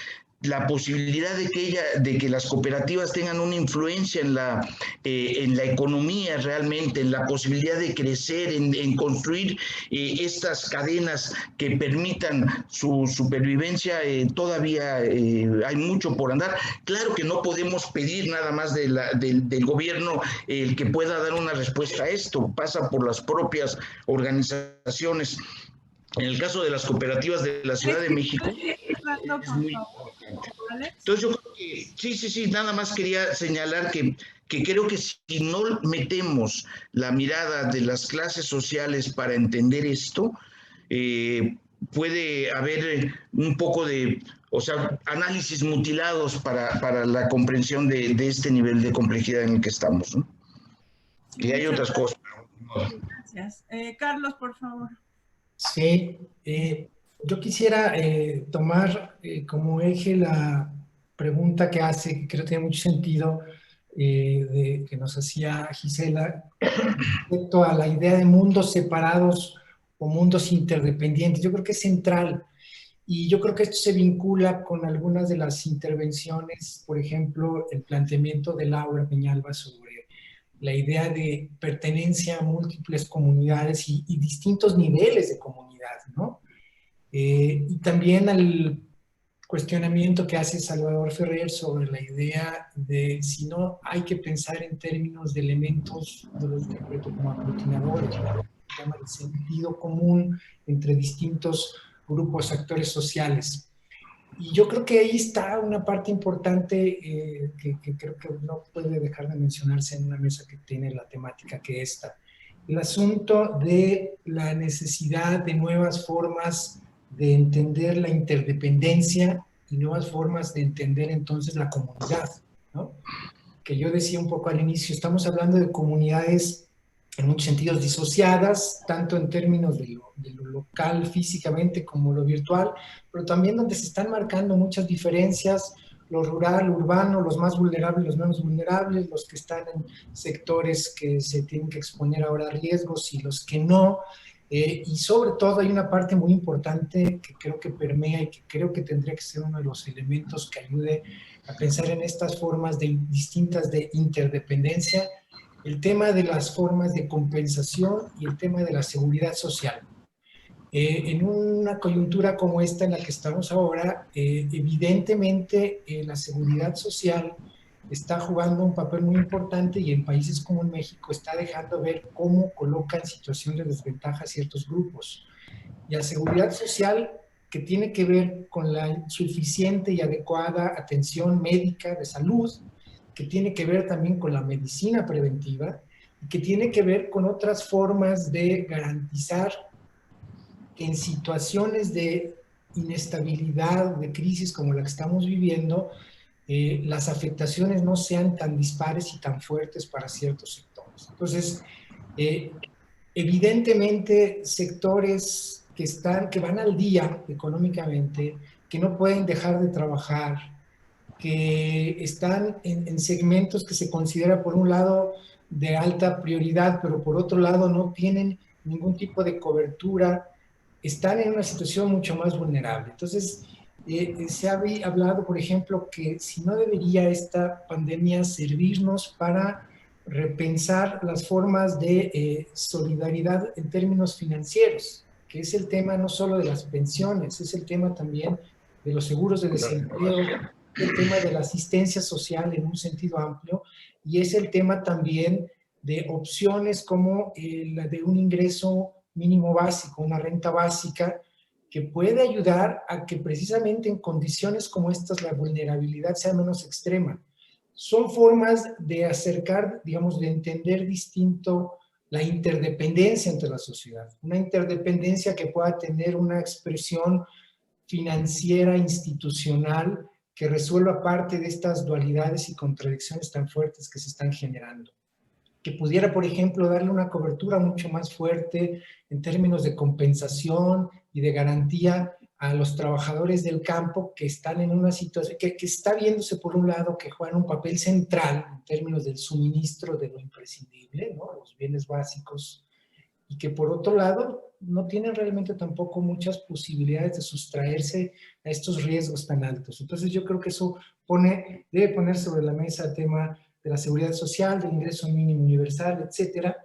[SPEAKER 6] la posibilidad de que las cooperativas tengan una influencia en la economía realmente, en la posibilidad de crecer, en construir estas cadenas que permitan su supervivencia, todavía hay mucho por andar. Claro que no podemos pedir nada más del gobierno el que pueda dar una respuesta a esto, pasa por las propias organizaciones. En el caso de las cooperativas de la Ciudad de México, es muy importante. Entonces yo creo que, sí, nada más quería señalar que creo que si no metemos la mirada de las clases sociales para entender esto, puede haber un poco de, análisis mutilados para la comprensión de este nivel de complejidad en el que estamos, ¿no? Y hay otras cosas.
[SPEAKER 8] Gracias. Carlos, por favor.
[SPEAKER 5] Sí, yo quisiera tomar como eje la pregunta que hace, que creo que tiene mucho sentido, que nos hacía Gisela, respecto a la idea de mundos separados o mundos interdependientes. Yo creo que es central y yo creo que esto se vincula con algunas de las intervenciones, por ejemplo, el planteamiento de Laura Peñalba sobre la idea de pertenencia a múltiples comunidades y distintos niveles de comunidad, ¿no? Y también al cuestionamiento que hace Salvador Ferrer sobre la idea de si no hay que pensar en términos de elementos, yo lo interpreto como aglutinadores, ¿no? Se llama el sentido común entre distintos grupos, actores sociales. Y yo creo que ahí está una parte importante que creo que no puede dejar de mencionarse en una mesa que tiene la temática que esta. El asunto de la necesidad de nuevas formas de entender la interdependencia y nuevas formas de entender entonces la comunidad, ¿no? Que yo decía un poco al inicio, estamos hablando de comunidades en muchos sentidos disociadas, tanto en términos de lo local físicamente como lo virtual, pero también donde se están marcando muchas diferencias, lo rural, lo urbano, los más vulnerables, los menos vulnerables, los que están en sectores que se tienen que exponer ahora a riesgos y los que no. Y sobre todo hay una parte muy importante que creo que permea y que creo que tendría que ser uno de los elementos que ayude a pensar en estas formas distintas de interdependencia, el tema de las formas de compensación y el tema de la seguridad social. En una coyuntura como esta en la que estamos ahora, evidentemente la seguridad social está jugando un papel muy importante y en países como en México está dejando ver cómo coloca en situación de desventaja a ciertos grupos. Y la seguridad social, que tiene que ver con la suficiente y adecuada atención médica de salud, que tiene que ver también con la medicina preventiva, y que tiene que ver con otras formas de garantizar que en situaciones de inestabilidad, de crisis como la que estamos viviendo, las afectaciones no sean tan dispares y tan fuertes para ciertos sectores. Entonces, evidentemente, sectores que van al día económicamente, que no pueden dejar de trabajar, que están en segmentos que se considera por un lado de alta prioridad, pero por otro lado no tienen ningún tipo de cobertura, están en una situación mucho más vulnerable. Entonces, se ha hablado, por ejemplo, que si no debería esta pandemia servirnos para repensar las formas de solidaridad en términos financieros, que es el tema no solo de las pensiones, es el tema también de los seguros de desempleo, el tema de la asistencia social en un sentido amplio, y es el tema también de opciones como la de un ingreso mínimo básico, una renta básica, que puede ayudar a que precisamente en condiciones como estas la vulnerabilidad sea menos extrema. Son formas de acercar, digamos, de entender distinto la interdependencia entre la sociedad. Una interdependencia que pueda tener una expresión financiera, institucional, que resuelva parte de estas dualidades y contradicciones tan fuertes que se están generando. Que pudiera, por ejemplo, darle una cobertura mucho más fuerte en términos de compensación y de garantía a los trabajadores del campo que están en una situación, que está viéndose por un lado que juegan un papel central en términos del suministro de lo imprescindible, ¿no? Los bienes básicos, y que por otro lado no tienen realmente tampoco muchas posibilidades de sustraerse a estos riesgos tan altos. Entonces yo creo que eso debe poner sobre la mesa el tema de la seguridad social, del ingreso mínimo universal, etcétera.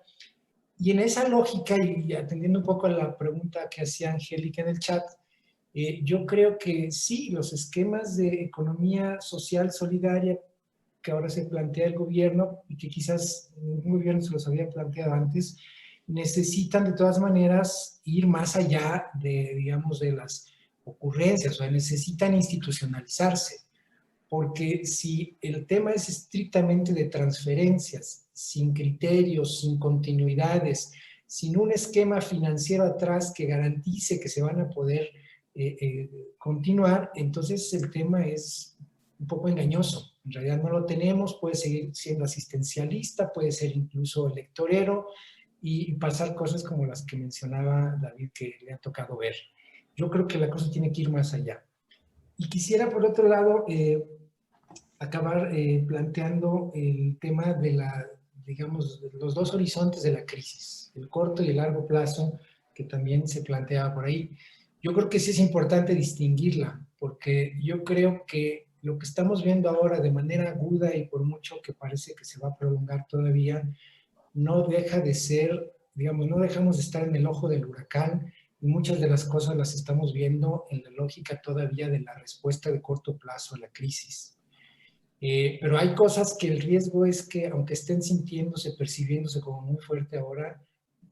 [SPEAKER 5] Y en esa lógica, y atendiendo un poco a la pregunta que hacía Angélica en el chat, yo creo que sí, los esquemas de economía social solidaria que ahora se plantea el gobierno, y que quizás ningún gobierno se los había planteado antes, necesitan de todas maneras ir más allá de, digamos, de las ocurrencias, o sea, necesitan institucionalizarse. Porque si el tema es estrictamente de transferencias, sin criterios, sin continuidades, sin un esquema financiero atrás que garantice que se van a poder continuar, entonces el tema es un poco engañoso. En realidad no lo tenemos, puede seguir siendo asistencialista, puede ser incluso electorero y pasar cosas como las que mencionaba David que le ha tocado ver. Yo creo que la cosa tiene que ir más allá. Y quisiera, por otro lado, acabar planteando el tema de digamos, de los dos horizontes de la crisis, el corto y el largo plazo, que también se planteaba por ahí. Yo creo que sí es importante distinguirla, porque yo creo que lo que estamos viendo ahora de manera aguda y por mucho que parece que se va a prolongar todavía, no deja de ser, digamos, no dejamos de estar en el ojo del huracán, y muchas de las cosas las estamos viendo en la lógica todavía de la respuesta de corto plazo a la crisis. Pero hay cosas que el riesgo es que, aunque estén sintiéndose, percibiéndose como muy fuerte ahora,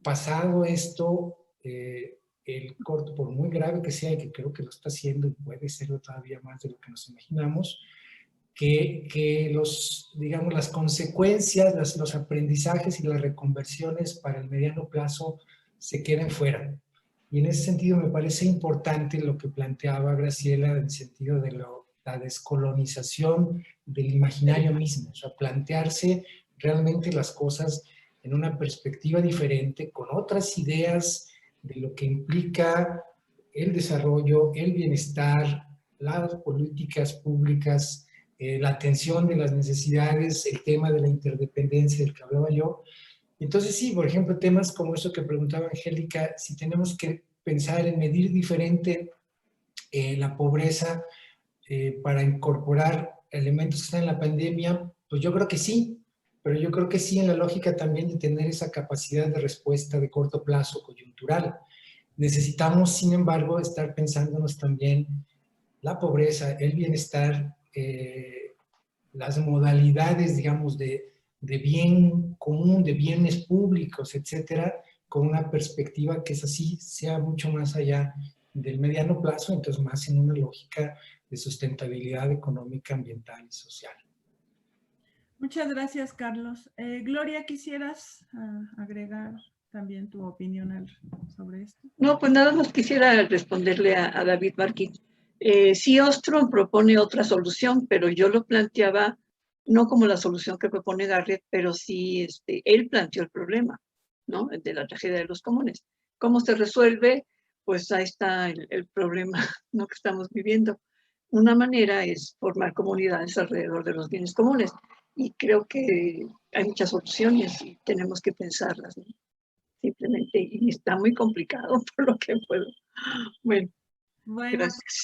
[SPEAKER 5] pasado esto, el corto, por muy grave que sea, y que creo que lo está haciendo y puede serlo todavía más de lo que nos imaginamos, que digamos, las consecuencias, los aprendizajes y las reconversiones para el mediano plazo se queden fuera. Y en ese sentido me parece importante lo que planteaba Graciela en el sentido de la descolonización del imaginario mismo, o sea, plantearse realmente las cosas en una perspectiva diferente, con otras ideas de lo que implica el desarrollo, el bienestar, las políticas públicas, la atención de las necesidades, el tema de la interdependencia del que hablaba yo, Entonces sí, por ejemplo, temas como eso que preguntaba Angélica, si tenemos que pensar en medir diferente la pobreza para incorporar elementos que están en la pandemia, pues yo creo que sí, pero yo creo que sí en la lógica también de tener esa capacidad de respuesta de corto plazo, coyuntural. Necesitamos, sin embargo, estar pensándonos también la pobreza, el bienestar, las modalidades, digamos, de bien común, de bienes públicos, etcétera, con una perspectiva que es así, sea mucho más allá del mediano plazo, entonces más en una lógica de sustentabilidad económica, ambiental y social.
[SPEAKER 8] Muchas gracias, Carlos. Gloria, ¿quisieras agregar también tu opinión sobre esto?
[SPEAKER 2] No, pues nada más quisiera responderle a David Marquín. Sí, Ostrom propone otra solución, pero yo lo planteaba no como la solución que propone Garrett, pero sí él planteó el problema, ¿no? De la tragedia de los comunes. ¿Cómo se resuelve? Pues ahí está el problema, ¿no?, que estamos viviendo. Una manera es formar comunidades alrededor de los bienes comunes, y creo que hay muchas opciones y tenemos que pensarlas, ¿no? Simplemente, y está muy complicado por lo que puedo. Bueno, gracias.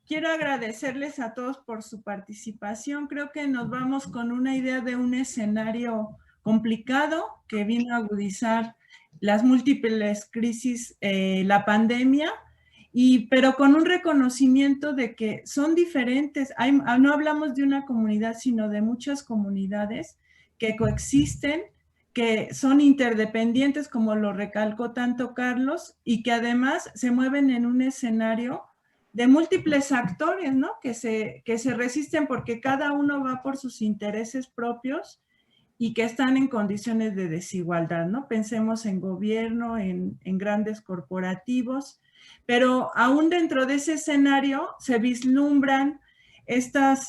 [SPEAKER 8] Quiero agradecerles a todos por su participación. Creo que nos vamos con una idea de un escenario complicado que vino a agudizar las múltiples crisis, la pandemia, pero con un reconocimiento de que son diferentes. No hablamos de una comunidad, sino de muchas comunidades que coexisten, que son interdependientes, como lo recalcó tanto Carlos, y que además se mueven en un escenario de múltiples actores, ¿no? Que se resisten porque cada uno va por sus intereses propios y que están en condiciones de desigualdad, ¿no? Pensemos en gobierno, en grandes corporativos, pero aún dentro de ese escenario se vislumbran estos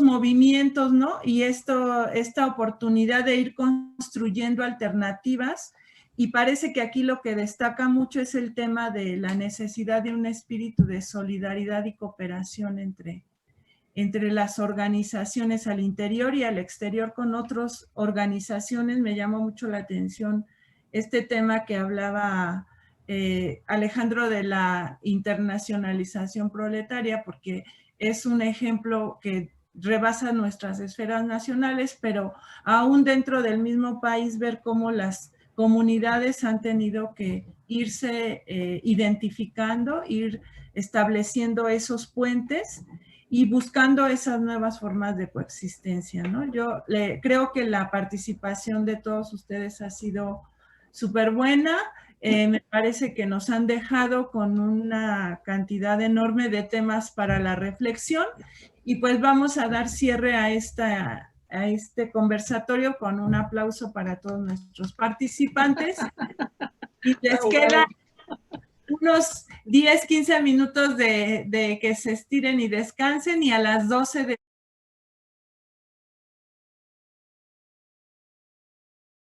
[SPEAKER 8] movimientos, ¿no? Y esta oportunidad de ir construyendo alternativas. Y parece que aquí lo que destaca mucho es el tema de la necesidad de un espíritu de solidaridad y cooperación entre las organizaciones al interior y al exterior con otras organizaciones. Me llamó mucho la atención este tema que hablaba Alejandro de la internacionalización proletaria, porque es un ejemplo que rebasa nuestras esferas nacionales, pero aún dentro del mismo país ver cómo las comunidades han tenido que irse identificando, ir estableciendo esos puentes y buscando esas nuevas formas de coexistencia, ¿no? Yo creo que la participación de todos ustedes ha sido súper buena. Me parece que nos han dejado con una cantidad enorme de temas para la reflexión, y pues vamos a dar cierre a este conversatorio con un aplauso para todos nuestros participantes. Y les queda unos 10, 15 minutos de que se estiren y descansen, y a las 12 de